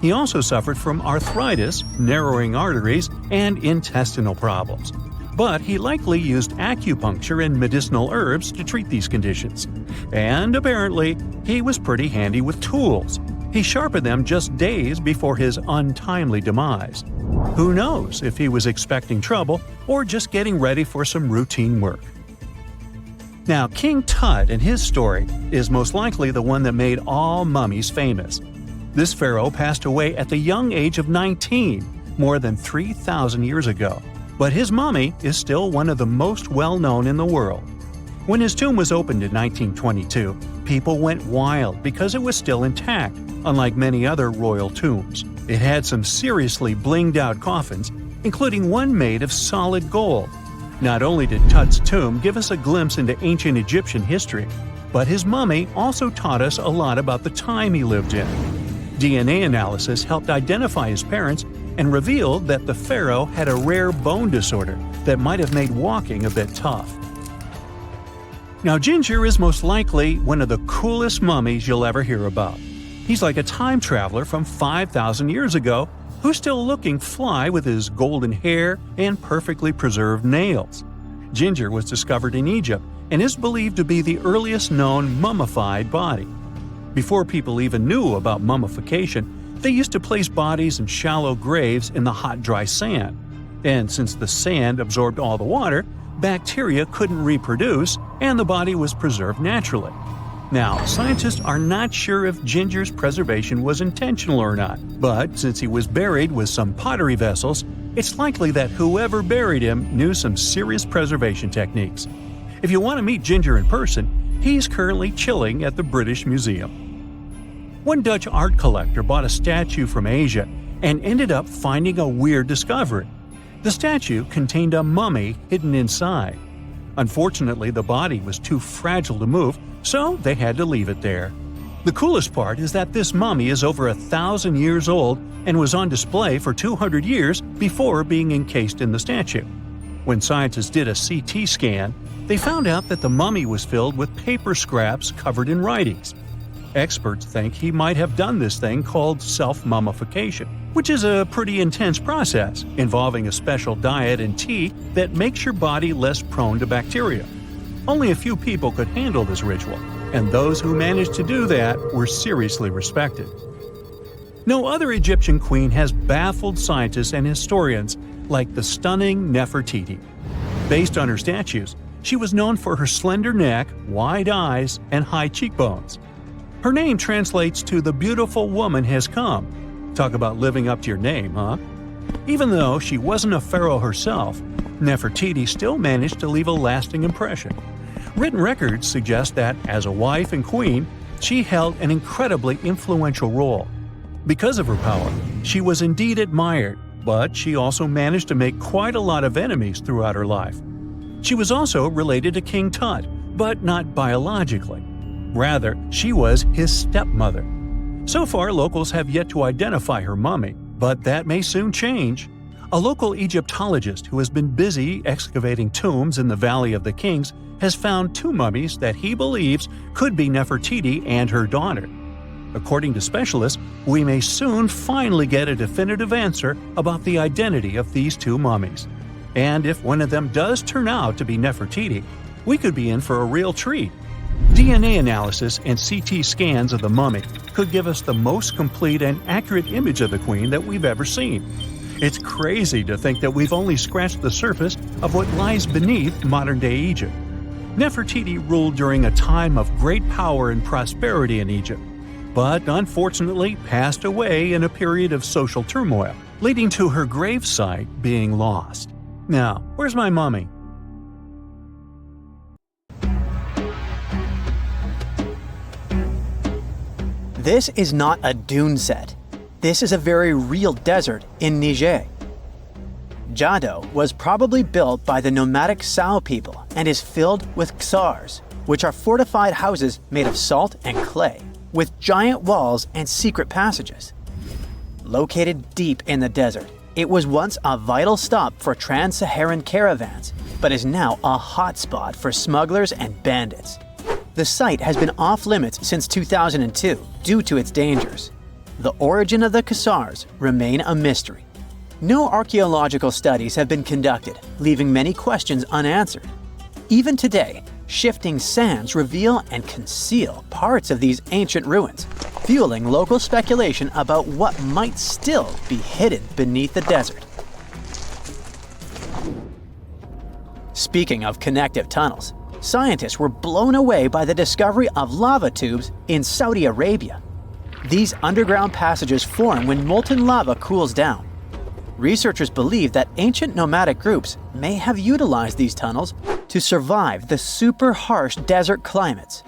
He also suffered from arthritis, narrowing arteries, and intestinal problems. But he likely used acupuncture and medicinal herbs to treat these conditions. And apparently, he was pretty handy with tools. He sharpened them just days before his untimely demise. Who knows if he was expecting trouble or just getting ready for some routine work. Now, King Tut and his story is most likely the one that made all mummies famous. This pharaoh passed away at the young age of 19, more than 3,000 years ago. But his mummy is still one of the most well-known in the world. When his tomb was opened in 1922, people went wild because it was still intact, unlike many other royal tombs. It had some seriously blinged-out coffins, including one made of solid gold. Not only did Tut's tomb give us a glimpse into ancient Egyptian history, but his mummy also taught us a lot about the time he lived in. DNA analysis helped identify his parents and revealed that the pharaoh had a rare bone disorder that might have made walking a bit tough. Now, Ginger is most likely one of the coolest mummies you'll ever hear about. He's like a time traveler from 5,000 years ago who's still looking fly with his golden hair and perfectly preserved nails. Ginger was discovered in Egypt and is believed to be the earliest known mummified body. Before people even knew about mummification, they used to place bodies in shallow graves in the hot, dry sand. And since the sand absorbed all the water, bacteria couldn't reproduce and the body was preserved naturally. Now, scientists are not sure if Ginger's preservation was intentional or not, but since he was buried with some pottery vessels, it's likely that whoever buried him knew some serious preservation techniques. If you want to meet Ginger in person, he's currently chilling at the British Museum. One Dutch art collector bought a statue from Asia and ended up finding a weird discovery. The statue contained a mummy hidden inside. Unfortunately, the body was too fragile to move, so they had to leave it there. The coolest part is that this mummy is over 1,000 years old and was on display for 200 years before being encased in the statue. When scientists did a CT scan, they found out that the mummy was filled with paper scraps covered in writings. Experts think he might have done this thing called self-mummification, which is a pretty intense process involving a special diet and tea that makes your body less prone to bacteria. Only a few people could handle this ritual, and those who managed to do that were seriously respected. No other Egyptian queen has baffled scientists and historians like the stunning Nefertiti. Based on her statues, she was known for her slender neck, wide eyes, and high cheekbones. Her name translates to "the beautiful woman has come." Talk about living up to your name, huh? Even though she wasn't a pharaoh herself, Nefertiti still managed to leave a lasting impression. Written records suggest that, as a wife and queen, she held an incredibly influential role. Because of her power, she was indeed admired, but she also managed to make quite a lot of enemies throughout her life. She was also related to King Tut, but not biologically. Rather, she was his stepmother. So far, locals have yet to identify her mummy, but that may soon change. A local Egyptologist who has been busy excavating tombs in the Valley of the Kings has found two mummies that he believes could be Nefertiti and her daughter. According to specialists, we may soon finally get a definitive answer about the identity of these two mummies. And if one of them does turn out to be Nefertiti, we could be in for a real treat. DNA analysis and CT scans of the mummy could give us the most complete and accurate image of the queen that we've ever seen. It's crazy to think that we've only scratched the surface of what lies beneath modern-day Egypt. Nefertiti ruled during a time of great power and prosperity in Egypt, but unfortunately passed away in a period of social turmoil, leading to her gravesite being lost. Now, where's my mummy? This is not a dune set. This is a very real desert in Niger. Jado was probably built by the nomadic Sao people and is filled with ksars, which are fortified houses made of salt and clay, with giant walls and secret passages. Located deep in the desert, it was once a vital stop for trans-Saharan caravans, but is now a hotspot for smugglers and bandits. The site has been off-limits since 2002 due to its dangers. The origin of the ksars remain a mystery. No archaeological studies have been conducted, leaving many questions unanswered. Even today, shifting sands reveal and conceal parts of these ancient ruins, fueling local speculation about what might still be hidden beneath the desert. Speaking of connective tunnels, scientists were blown away by the discovery of lava tubes in Saudi Arabia. These underground passages form when molten lava cools down. Researchers believe that ancient nomadic groups may have utilized these tunnels to survive the super harsh desert climates.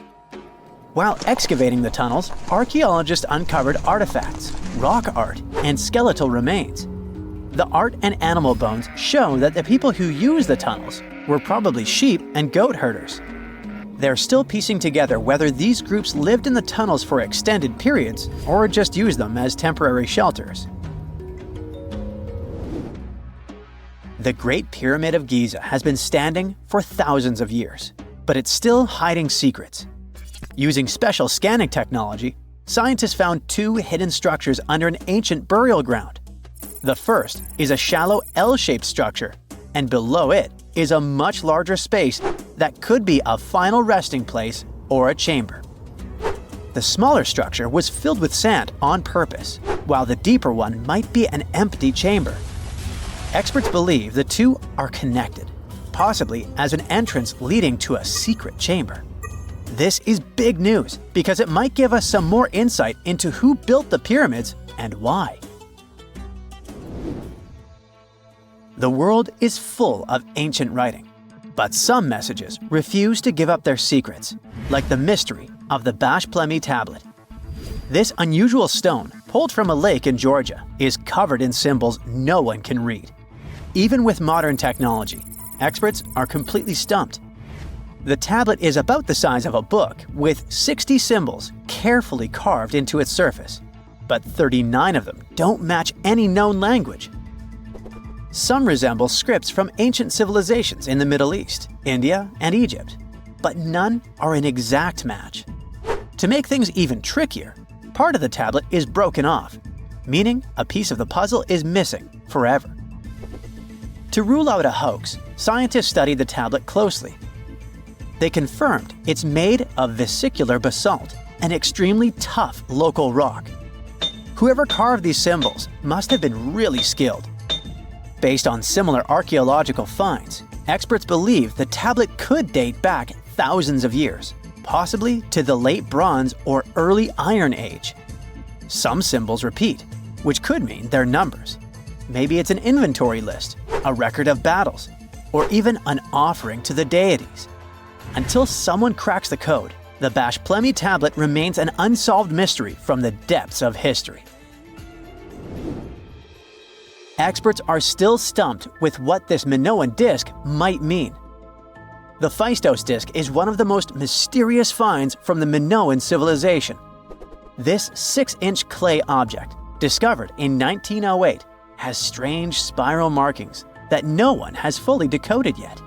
While excavating the tunnels, archaeologists uncovered artifacts, rock art, and skeletal remains. The art and animal bones show that the people who used the tunnels were probably sheep and goat herders. They're still piecing together whether these groups lived in the tunnels for extended periods or just used them as temporary shelters. The Great Pyramid of Giza has been standing for thousands of years, but it's still hiding secrets. Using special scanning technology, scientists found two hidden structures under an ancient burial ground. The first is a shallow L-shaped structure, and below it is a much larger space that could be a final resting place or a chamber. The smaller structure was filled with sand on purpose, while the deeper one might be an empty chamber. Experts believe the two are connected, possibly as an entrance leading to a secret chamber. This is big news because it might give us some more insight into who built the pyramids and why. The world is full of ancient writing, but some messages refuse to give up their secrets, like the mystery of the Bashplemi tablet. This unusual stone, pulled from a lake in Georgia, is covered in symbols no one can read. Even with modern technology, experts are completely stumped. The tablet is about the size of a book, with 60 symbols carefully carved into its surface, but 39 of them don't match any known language. Some resemble scripts from ancient civilizations in the Middle East, India, and Egypt, but none are an exact match. To make things even trickier, part of the tablet is broken off, meaning a piece of the puzzle is missing forever. To rule out a hoax, scientists studied the tablet closely. They confirmed it's made of vesicular basalt, an extremely tough local rock. Whoever carved these symbols must have been really skilled. Based on similar archaeological finds, experts believe the tablet could date back thousands of years, possibly to the late Bronze or early Iron Age. Some symbols repeat, which could mean they're numbers. Maybe it's an inventory list, a record of battles, or even an offering to the deities. Until someone cracks the code, the Bashplemi tablet remains an unsolved mystery from the depths of history. Experts are still stumped with what this Minoan disc might mean. The Phaistos disc is one of the most mysterious finds from the Minoan civilization. This 6-inch clay object, discovered in 1908, has strange spiral markings that no one has fully decoded yet.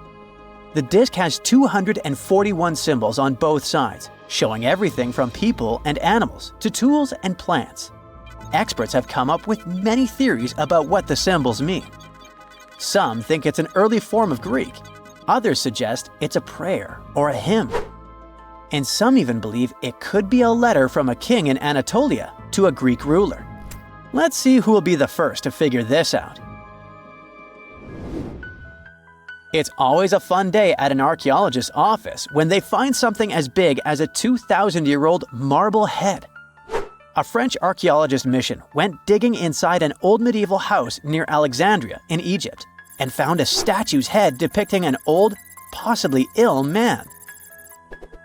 The disc has 241 symbols on both sides, showing everything from people and animals to tools and plants. Experts have come up with many theories about what the symbols mean. Some think it's an early form of Greek. Others suggest it's a prayer or a hymn. And some even believe it could be a letter from a king in Anatolia to a Greek ruler. Let's see who will be the first to figure this out. It's always a fun day at an archaeologist's office when they find something as big as a 2,000-year-old marble head. A French archaeologist mission went digging inside an old medieval house near Alexandria in Egypt and found a statue's head depicting an old, possibly ill man.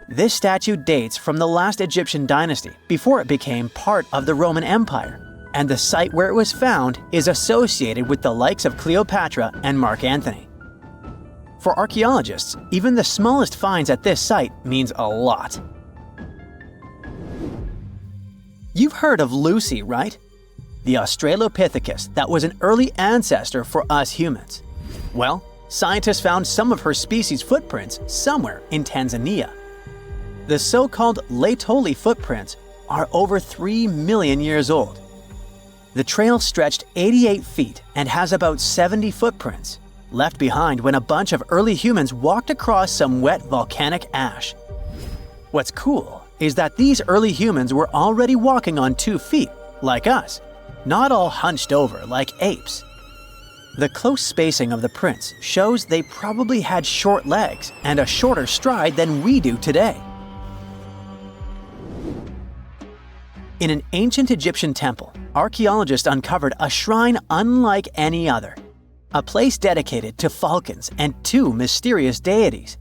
This statue dates from the last Egyptian dynasty before it became part of the Roman Empire, and the site where it was found is associated with the likes of Cleopatra and Mark Antony. For archaeologists, even the smallest finds at this site means a lot. You've heard of Lucy, right? The Australopithecus that was an early ancestor for us humans. Well, scientists found some of her species' footprints somewhere in Tanzania. The so-called Laetoli footprints are over 3 million years old. The trail stretched 88 feet and has about 70 footprints, left behind when a bunch of early humans walked across some wet volcanic ash. What's cool is that these early humans were already walking on 2 feet, like us, not all hunched over like apes. The close spacing of the prints shows they probably had short legs and a shorter stride than we do today. In an ancient Egyptian temple, archaeologists uncovered a shrine unlike any other, a place dedicated to falcons and 2 mysterious deities.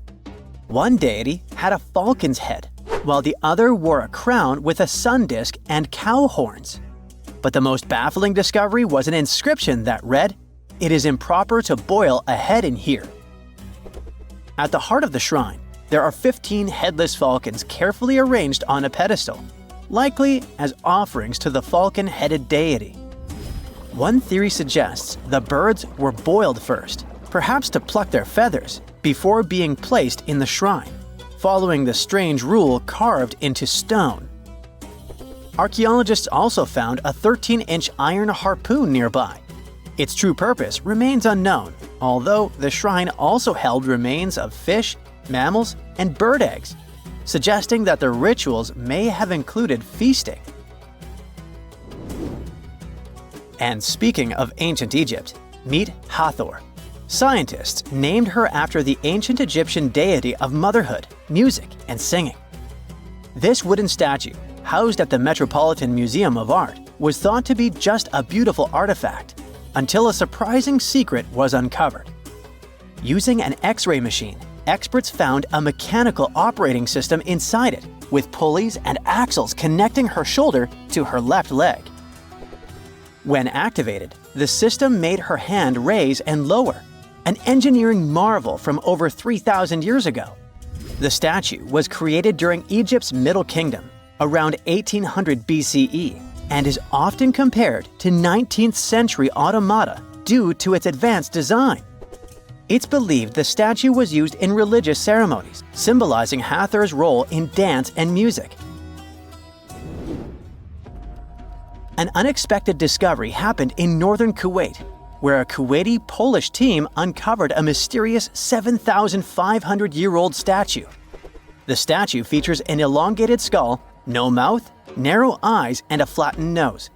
One deity had a falcon's head, while the other wore a crown with a sun disk and cow horns. But the most baffling discovery was an inscription that read, "It is improper to boil a head in here." At the heart of the shrine, there are 15 headless falcons carefully arranged on a pedestal, likely as offerings to the falcon-headed deity. One theory suggests the birds were boiled first, perhaps to pluck their feathers, before being placed in the shrine, following the strange rule carved into stone. Archaeologists also found a 13-inch iron harpoon nearby. Its true purpose remains unknown, although the shrine also held remains of fish, mammals, and bird eggs, suggesting that the rituals may have included feasting. And speaking of ancient Egypt, meet Hathor. Scientists named her after the ancient Egyptian deity of motherhood, music, and singing. This wooden statue, housed at the Metropolitan Museum of Art, was thought to be just a beautiful artifact, until a surprising secret was uncovered. Using an X-ray machine, experts found a mechanical operating system inside it, with pulleys and axles connecting her shoulder to her left leg. When activated, the system made her hand raise and lower, an engineering marvel from over 3,000 years ago. The statue was created during Egypt's Middle Kingdom, around 1800 BCE, and is often compared to 19th century automata due to its advanced design. It's believed the statue was used in religious ceremonies, symbolizing Hathor's role in dance and music. An unexpected discovery happened in northern Kuwait, where a Kuwaiti-Polish team uncovered a mysterious 7,500-year-old statue. The statue features an elongated skull, no mouth, narrow eyes, and a flattened nose.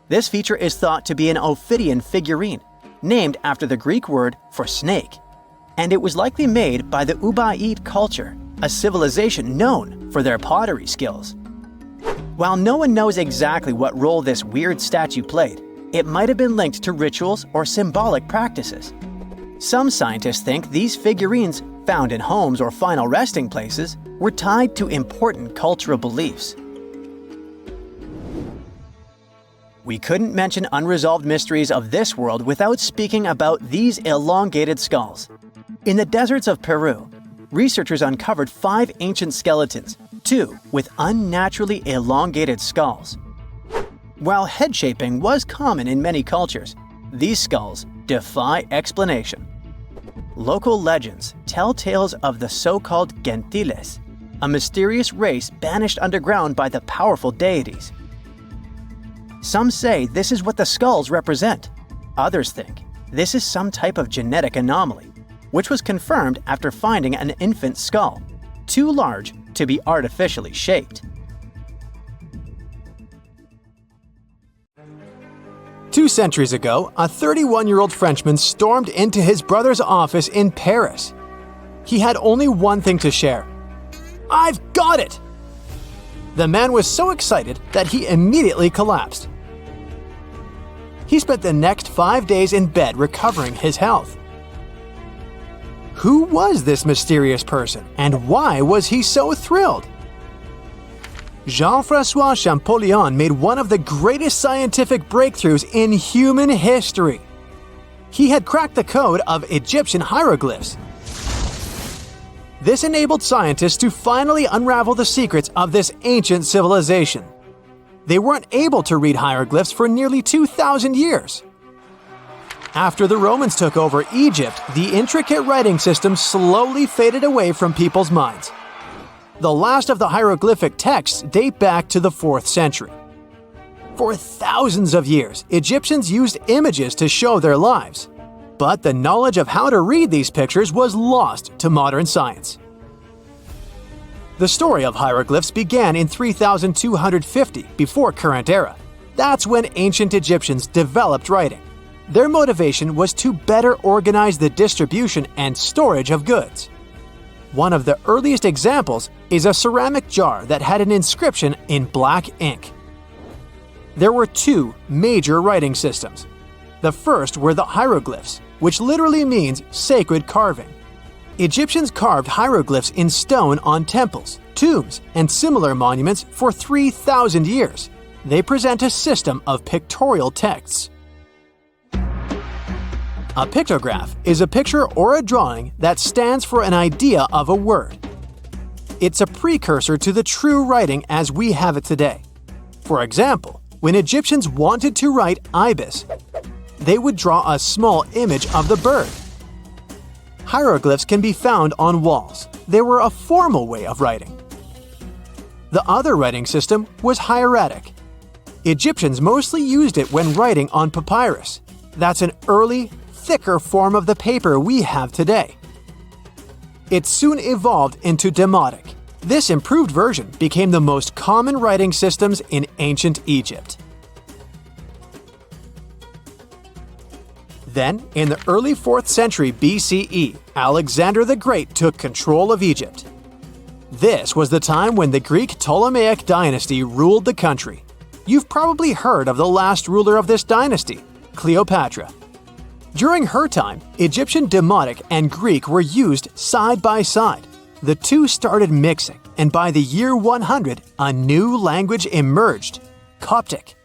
This feature is thought to be an Ophidian figurine, named after the Greek word for snake, and it was likely made by the Ubaid culture, a civilization known for their pottery skills. While no one knows exactly what role this weird statue played, it might have been linked to rituals or symbolic practices. Some scientists think these figurines, found in homes or final resting places, were tied to important cultural beliefs. We couldn't mention unresolved mysteries of this world without speaking about these elongated skulls. In the deserts of Peru, researchers uncovered 5 ancient skeletons, 2 with unnaturally elongated skulls. While head shaping was common in many cultures, these skulls defy explanation. Local legends tell tales of the so-called gentiles, a mysterious race banished underground by the powerful deities. Some say this is what the skulls represent. Others think this is some type of genetic anomaly, which was confirmed after finding an infant skull, too large to be artificially shaped. 2 centuries ago, a 31-year-old Frenchman stormed into his brother's office in Paris. He had only one thing to share. "I've got it!" The man was so excited that he immediately collapsed. He spent the next 5 days in bed recovering his health. Who was this mysterious person, and why was he so thrilled? Jean-François Champollion made one of the greatest scientific breakthroughs in human history. He had cracked the code of Egyptian hieroglyphs. This enabled scientists to finally unravel the secrets of this ancient civilization. They weren't able to read hieroglyphs for nearly 2,000 years. After the Romans took over Egypt, the intricate writing system slowly faded away from people's minds. The last of the hieroglyphic texts date back to the 4th century. For thousands of years, Egyptians used images to show their lives. But the knowledge of how to read these pictures was lost to modern science. The story of hieroglyphs began in 3250 before current era. That's when ancient Egyptians developed writing. Their motivation was to better organize the distribution and storage of goods. One of the earliest examples is a ceramic jar that had an inscription in black ink. There were 2 major writing systems. The first were the hieroglyphs, which literally means sacred carving. Egyptians carved hieroglyphs in stone on temples, tombs, and similar monuments for 3,000 years. They present a system of pictorial texts. A pictograph is a picture or a drawing that stands for an idea of a word. It's a precursor to the true writing as we have it today. For example, when Egyptians wanted to write ibis, they would draw a small image of the bird. Hieroglyphs can be found on walls. They were a formal way of writing. The other writing system was hieratic. Egyptians mostly used it when writing on papyrus. That's an early, thicker form of the paper we have today. It soon evolved into demotic. This improved version became the most common writing systems in ancient Egypt. Then, in the early 4th century BCE, Alexander the Great took control of Egypt. This was the time when the Greek Ptolemaic dynasty ruled the country. You've probably heard of the last ruler of this dynasty, Cleopatra. During her time, Egyptian Demotic and Greek were used side by side. The two started mixing, and by the year 100, a new language emerged, Coptic.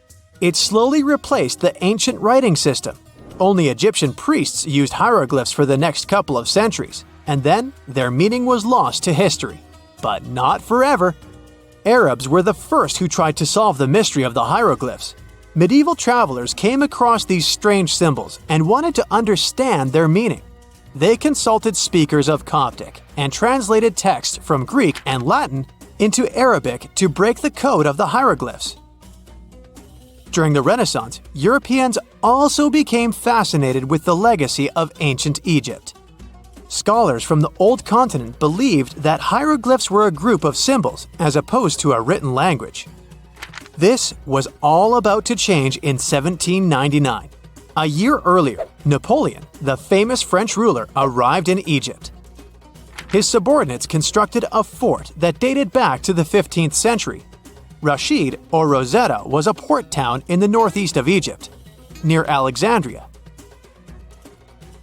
It slowly replaced the ancient writing system. Only Egyptian priests used hieroglyphs for the next couple of centuries, and then their meaning was lost to history. But not forever. Arabs were the first who tried to solve the mystery of the hieroglyphs. Medieval travelers came across these strange symbols and wanted to understand their meaning. They consulted speakers of Coptic and translated text from Greek and Latin into Arabic to break the code of the hieroglyphs. During the Renaissance, Europeans also became fascinated with the legacy of ancient Egypt. Scholars from the Old Continent believed that hieroglyphs were a group of symbols as opposed to a written language. This was all about to change in 1799. A year earlier, Napoleon, the famous French ruler, arrived in Egypt. His subordinates constructed a fort that dated back to the 15th century. Rashid, or Rosetta, was a port town in the northeast of Egypt, near Alexandria.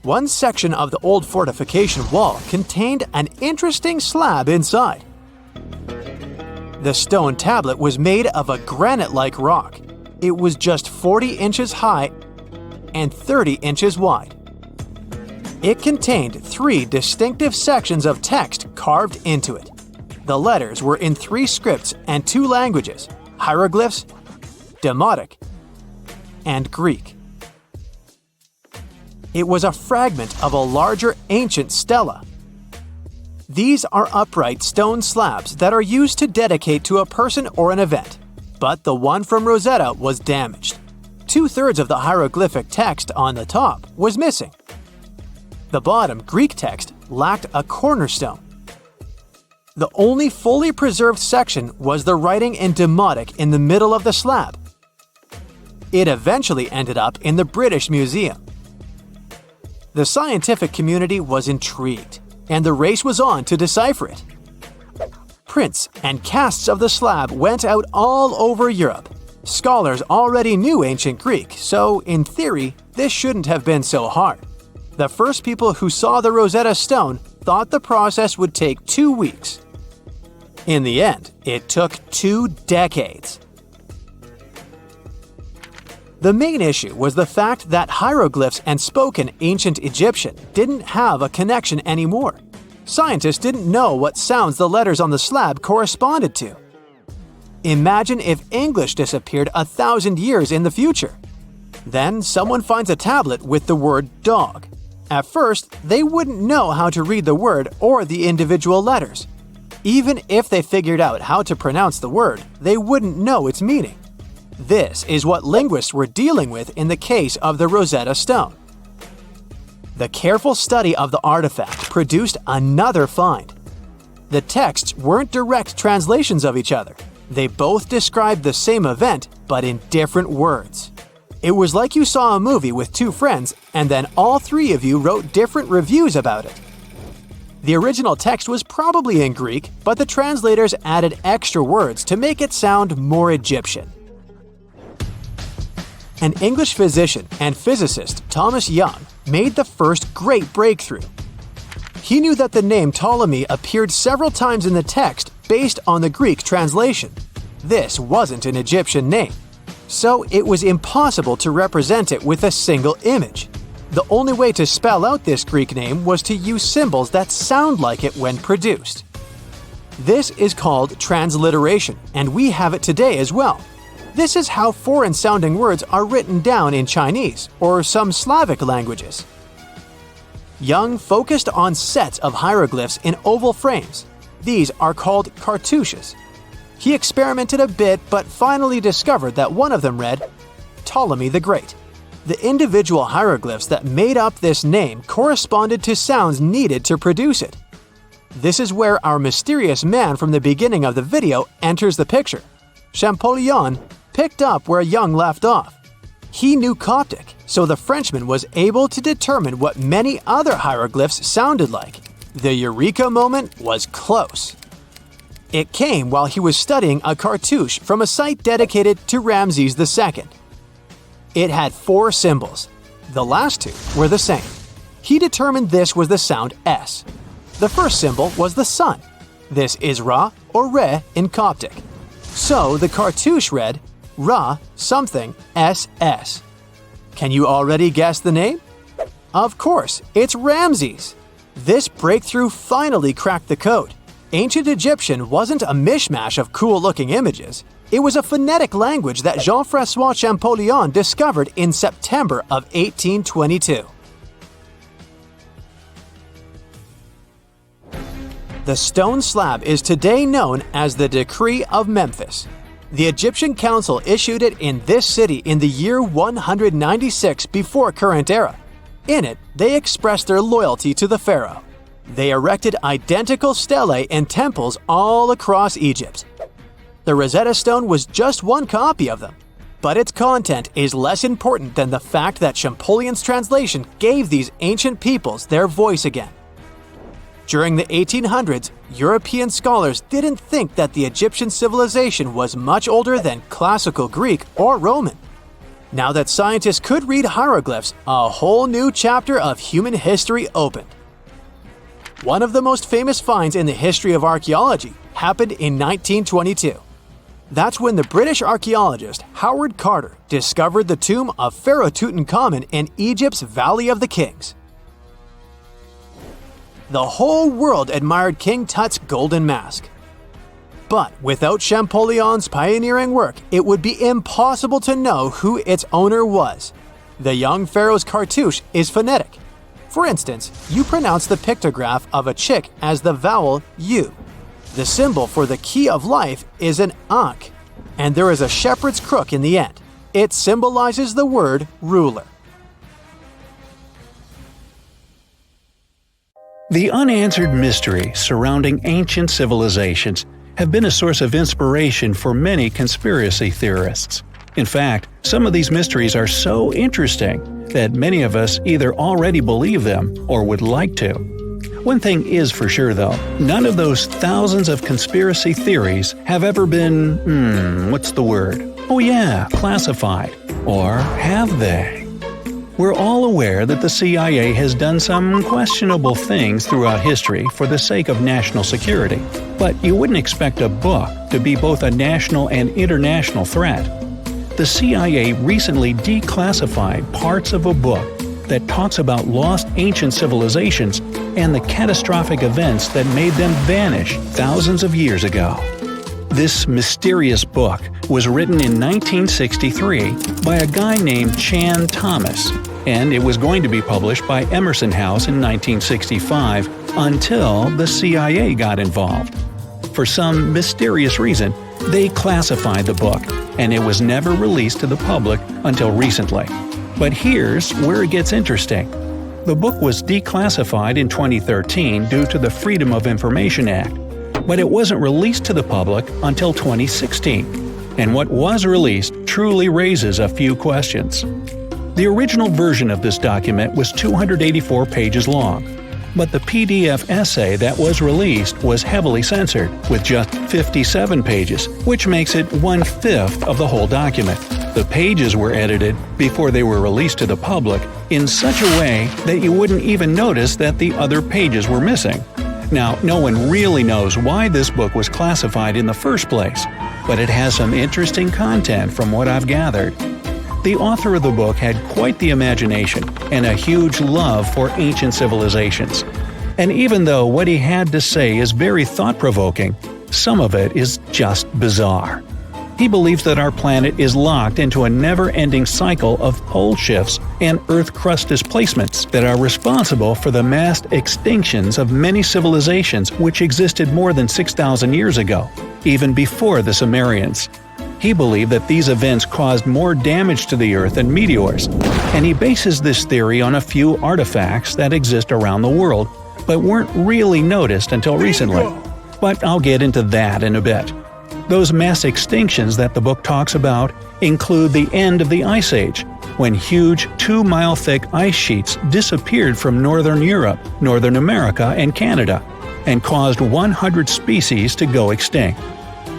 One section of the old fortification wall contained an interesting slab inside. The stone tablet was made of a granite-like rock. It was just 40 inches high and 30 inches wide. It contained 3 distinctive sections of text carved into it. The letters were in 3 scripts and 2 languages: hieroglyphs, Demotic, and Greek. It was a fragment of a larger ancient stela. These are upright stone slabs that are used to dedicate to a person or an event, but the one from Rosetta was damaged. 2/3 of the hieroglyphic text on the top was missing. The bottom Greek text lacked a cornerstone. The only fully preserved section was the writing in Demotic in the middle of the slab. It eventually ended up in the British Museum. The scientific community was intrigued, and the race was on to decipher it. Prints and casts of the slab went out all over Europe. Scholars already knew ancient Greek, so in theory, this shouldn't have been so hard. The first people who saw the Rosetta Stone thought the process would take 2 weeks. In the end, it took 2 decades. The main issue was the fact that hieroglyphs and spoken ancient Egyptian didn't have a connection anymore. Scientists didn't know what sounds the letters on the slab corresponded to. Imagine if English disappeared 1,000 years in the future. Then someone finds a tablet with the word dog. At first, they wouldn't know how to read the word or the individual letters. Even if they figured out how to pronounce the word, they wouldn't know its meaning. This is what linguists were dealing with in the case of the Rosetta Stone. The careful study of the artifact produced another find. The texts weren't direct translations of each other. They both described the same event, but in different words. It was like you saw a movie with 2 friends, and then all 3 of you wrote different reviews about it. The original text was probably in Greek, but the translators added extra words to make it sound more Egyptian. An English physician and physicist, Thomas Young, made the first great breakthrough. He knew that the name Ptolemy appeared several times in the text based on the Greek translation. This wasn't an Egyptian name, so it was impossible to represent it with a single image. The only way to spell out this Greek name was to use symbols that sound like it when produced. This is called transliteration, and we have it today as well. This is how foreign-sounding words are written down in Chinese or some Slavic languages. Jung focused on sets of hieroglyphs in oval frames. These are called cartouches. He experimented a bit but finally discovered that one of them read, Ptolemy the Great. The individual hieroglyphs that made up this name corresponded to sounds needed to produce it. This is where our mysterious man from the beginning of the video enters the picture. Champollion picked up where Jung left off. He knew Coptic, so the Frenchman was able to determine what many other hieroglyphs sounded like. The eureka moment was close. It came while he was studying a cartouche from a site dedicated to Ramses II. It had 4 symbols. The last 2 were the same. He determined this was the sound S. The first symbol was the sun. This is Ra or Re in Coptic. So the cartouche read Ra something SS. Can you already guess the name? Of course, it's Ramses. This breakthrough finally cracked the code. Ancient Egyptian wasn't a mishmash of cool-looking images. It was a phonetic language that Jean-François Champollion discovered in September of 1822. The stone slab is today known as the Decree of Memphis. The Egyptian Council issued it in this city in the year 196 before current era. In it, they expressed their loyalty to the pharaoh. They erected identical stelae and temples all across Egypt. The Rosetta Stone was just one copy of them, but its content is less important than the fact that Champollion's translation gave these ancient peoples their voice again. During the 1800s, European scholars didn't think that the Egyptian civilization was much older than classical Greek or Roman. Now that scientists could read hieroglyphs, a whole new chapter of human history opened. One of the most famous finds in the history of archaeology happened in 1922. That's when the British archaeologist Howard Carter discovered the tomb of Pharaoh Tutankhamun in Egypt's Valley of the Kings. The whole world admired King Tut's golden mask. But without Champollion's pioneering work, it would be impossible to know who its owner was. The young pharaoh's cartouche is phonetic. For instance, you pronounce the pictograph of a chick as the vowel U. The symbol for the key of life is an ankh, and there is a shepherd's crook in the end. It symbolizes the word ruler. The unanswered mysteries surrounding ancient civilizations have been a source of inspiration for many conspiracy theorists. In fact, some of these mysteries are so interesting that many of us either already believe them or would like to. One thing is for sure though, none of those thousands of conspiracy theories have ever been, classified. Or have they? We're all aware that the CIA has done some questionable things throughout history for the sake of national security, but you wouldn't expect a book to be both a national and international threat. The CIA recently declassified parts of a book that talks about lost ancient civilizations and the catastrophic events that made them vanish thousands of years ago. This mysterious book was written in 1963 by a guy named Chan Thomas, and it was going to be published by Emerson House in 1965 until the CIA got involved. For some mysterious reason, they classified the book, and it was never released to the public until recently. But here's where it gets interesting. The book was declassified in 2013 due to the Freedom of Information Act, but it wasn't released to the public until 2016. And what was released truly raises a few questions. The original version of this document was 284 pages long, but the PDF essay that was released was heavily censored, with just 57 pages, which makes it 1/5 of the whole document. The pages were edited before they were released to the public in such a way that you wouldn't even notice that the other pages were missing. Now, no one really knows why this book was classified in the first place, but it has some interesting content from what I've gathered. The author of the book had quite the imagination and a huge love for ancient civilizations. And even though what he had to say is very thought-provoking, some of it is just bizarre. He believes that our planet is locked into a never-ending cycle of pole shifts and Earth crust displacements that are responsible for the mass extinctions of many civilizations which existed more than 6,000 years ago, even before the Sumerians. He believed that these events caused more damage to the Earth than meteors, and he bases this theory on a few artifacts that exist around the world but weren't really noticed until recently. But I'll get into that in a bit. Those mass extinctions that the book talks about include the end of the Ice Age, when huge 2-mile-thick ice sheets disappeared from northern Europe, Northern America, and Canada, and caused 100 species to go extinct.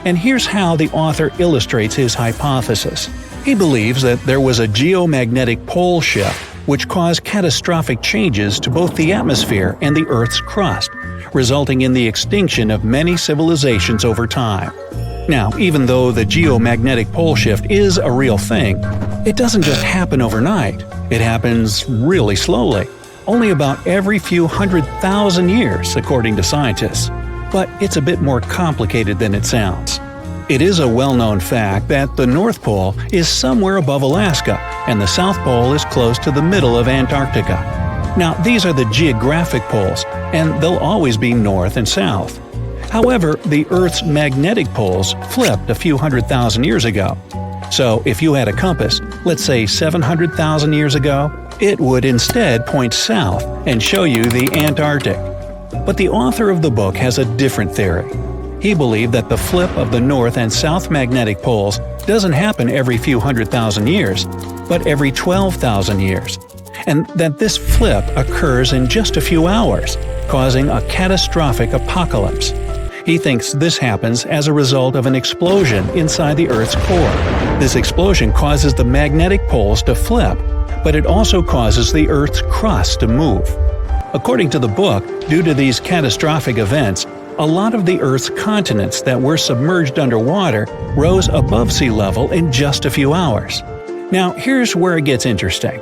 And here's how the author illustrates his hypothesis. He believes that there was a geomagnetic pole shift which caused catastrophic changes to both the atmosphere and the Earth's crust, resulting in the extinction of many civilizations over time. Now, even though the geomagnetic pole shift is a real thing, it doesn't just happen overnight. It happens really slowly, only about every few 100,000 years, according to scientists. But it's a bit more complicated than it sounds. It is a well-known fact that the North Pole is somewhere above Alaska, and the South Pole is close to the middle of Antarctica. Now, these are the geographic poles, and they'll always be north and south. However, the Earth's magnetic poles flipped a few 100,000 years ago. So if you had a compass, let's say 700,000 years ago, it would instead point south and show you the Antarctic. But the author of the book has a different theory. He believed that the flip of the north and south magnetic poles doesn't happen every few 100,000 years, but every 12,000 years, and that this flip occurs in just a few hours, causing a catastrophic apocalypse. He thinks this happens as a result of an explosion inside the Earth's core. This explosion causes the magnetic poles to flip, but it also causes the Earth's crust to move. According to the book, due to these catastrophic events, a lot of the Earth's continents that were submerged underwater rose above sea level in just a few hours. Now, here's where it gets interesting.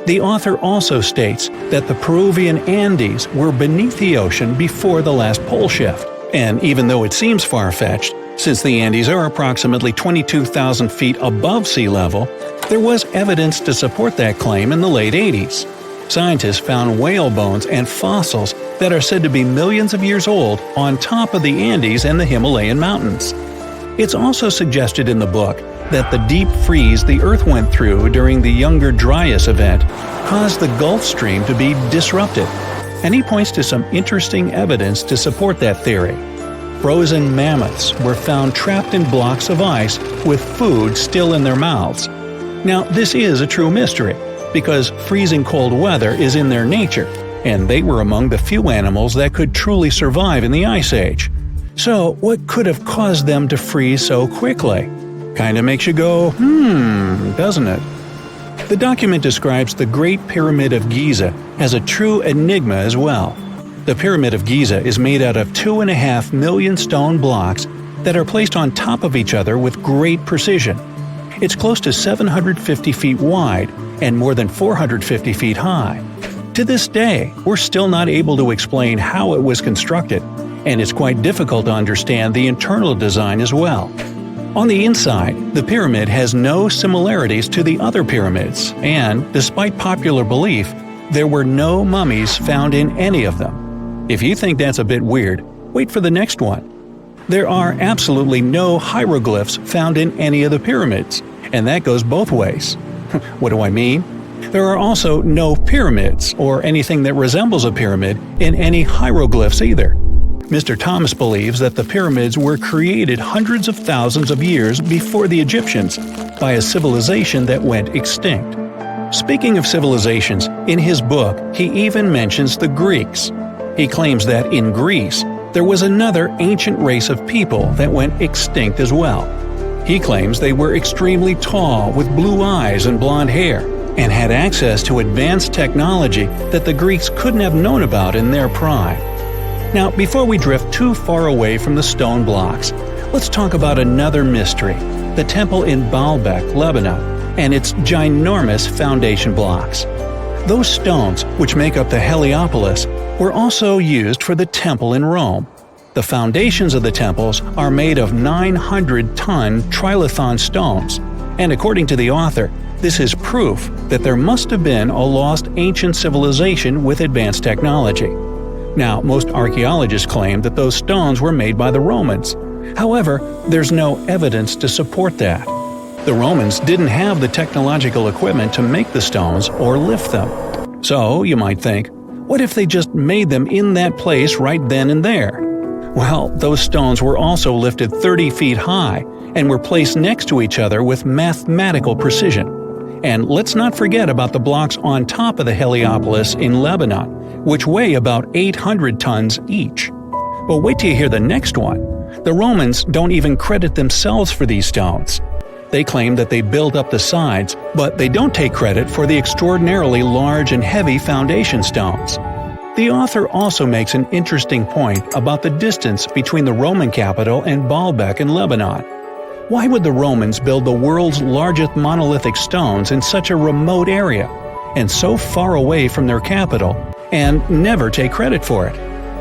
The author also states that the Peruvian Andes were beneath the ocean before the last pole shift. And even though it seems far-fetched, since the Andes are approximately 22,000 feet above sea level, there was evidence to support that claim in the late 80s. Scientists found whale bones and fossils that are said to be millions of years old on top of the Andes and the Himalayan mountains. It's also suggested in the book that the deep freeze the Earth went through during the Younger Dryas event caused the Gulf Stream to be disrupted. And he points to some interesting evidence to support that theory. Frozen mammoths were found trapped in blocks of ice with food still in their mouths. Now, this is a true mystery, because freezing cold weather is in their nature, and they were among the few animals that could truly survive in the Ice Age. So, what could have caused them to freeze so quickly? Kinda makes you go, doesn't it? The document describes the Great Pyramid of Giza as a true enigma as well. The Pyramid of Giza is made out of 2.5 million stone blocks that are placed on top of each other with great precision. It's close to 750 feet wide and more than 450 feet high. To this day, we're still not able to explain how it was constructed, and it's quite difficult to understand the internal design as well. On the inside, the pyramid has no similarities to the other pyramids, and, despite popular belief, there were no mummies found in any of them. If you think that's a bit weird, wait for the next one. There are absolutely no hieroglyphs found in any of the pyramids, and that goes both ways. What do I mean? There are also no pyramids, or anything that resembles a pyramid, in any hieroglyphs either. Mr. Thomas believes that the pyramids were created hundreds of thousands of years before the Egyptians by a civilization that went extinct. Speaking of civilizations, in his book he even mentions the Greeks. He claims that in Greece, there was another ancient race of people that went extinct as well. He claims they were extremely tall with blue eyes and blonde hair, and had access to advanced technology that the Greeks couldn't have known about in their prime. Now, before we drift too far away from the stone blocks, let's talk about another mystery, the temple in Baalbek, Lebanon, and its ginormous foundation blocks. Those stones, which make up the Heliopolis, were also used for the temple in Rome. The foundations of the temples are made of 900-ton trilithon stones, and according to the author, this is proof that there must have been a lost ancient civilization with advanced technology. Now, most archaeologists claim that those stones were made by the Romans. However, there's no evidence to support that. The Romans didn't have the technological equipment to make the stones or lift them. So, you might think, what if they just made them in that place right then and there? Well, those stones were also lifted 30 feet high and were placed next to each other with mathematical precision. And let's not forget about the blocks on top of the Heliopolis in Lebanon, which weigh about 800 tons each. But wait till you hear the next one. The Romans don't even credit themselves for these stones. They claim that they built up the sides, but they don't take credit for the extraordinarily large and heavy foundation stones. The author also makes an interesting point about the distance between the Roman capital and Baalbek in Lebanon. Why would the Romans build the world's largest monolithic stones in such a remote area, and so far away from their capital, and never take credit for it?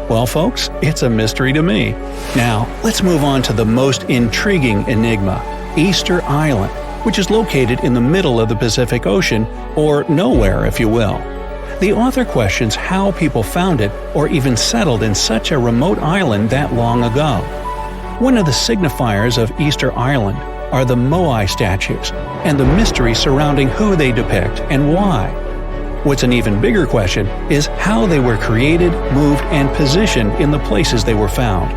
Well, folks, it's a mystery to me. Now, let's move on to the most intriguing enigma, Easter Island, which is located in the middle of the Pacific Ocean, or nowhere, if you will. The author questions how people found it or even settled in such a remote island that long ago. One of the signifiers of Easter Island are the Moai statues and the mystery surrounding who they depict and why. What's an even bigger question is how they were created, moved, and positioned in the places they were found.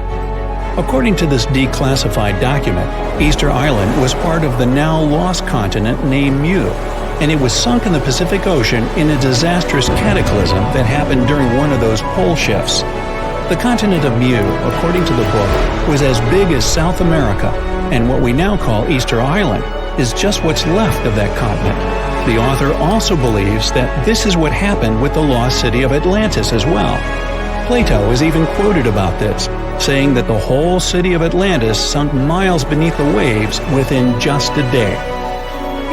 According to this declassified document, Easter Island was part of the now lost continent named Mu, and it was sunk in the Pacific Ocean in a disastrous cataclysm that happened during one of those pole shifts. The continent of Mu, according to the book, was as big as South America, and what we now call Easter Island is just what's left of that continent. The author also believes that this is what happened with the lost city of Atlantis as well. Plato is even quoted about this, saying that the whole city of Atlantis sunk miles beneath the waves within just a day.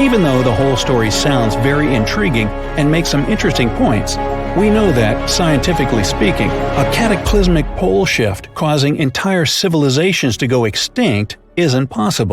Even though the whole story sounds very intriguing and makes some interesting points, we know that, scientifically speaking, a cataclysmic pole shift causing entire civilizations to go extinct isn't possible.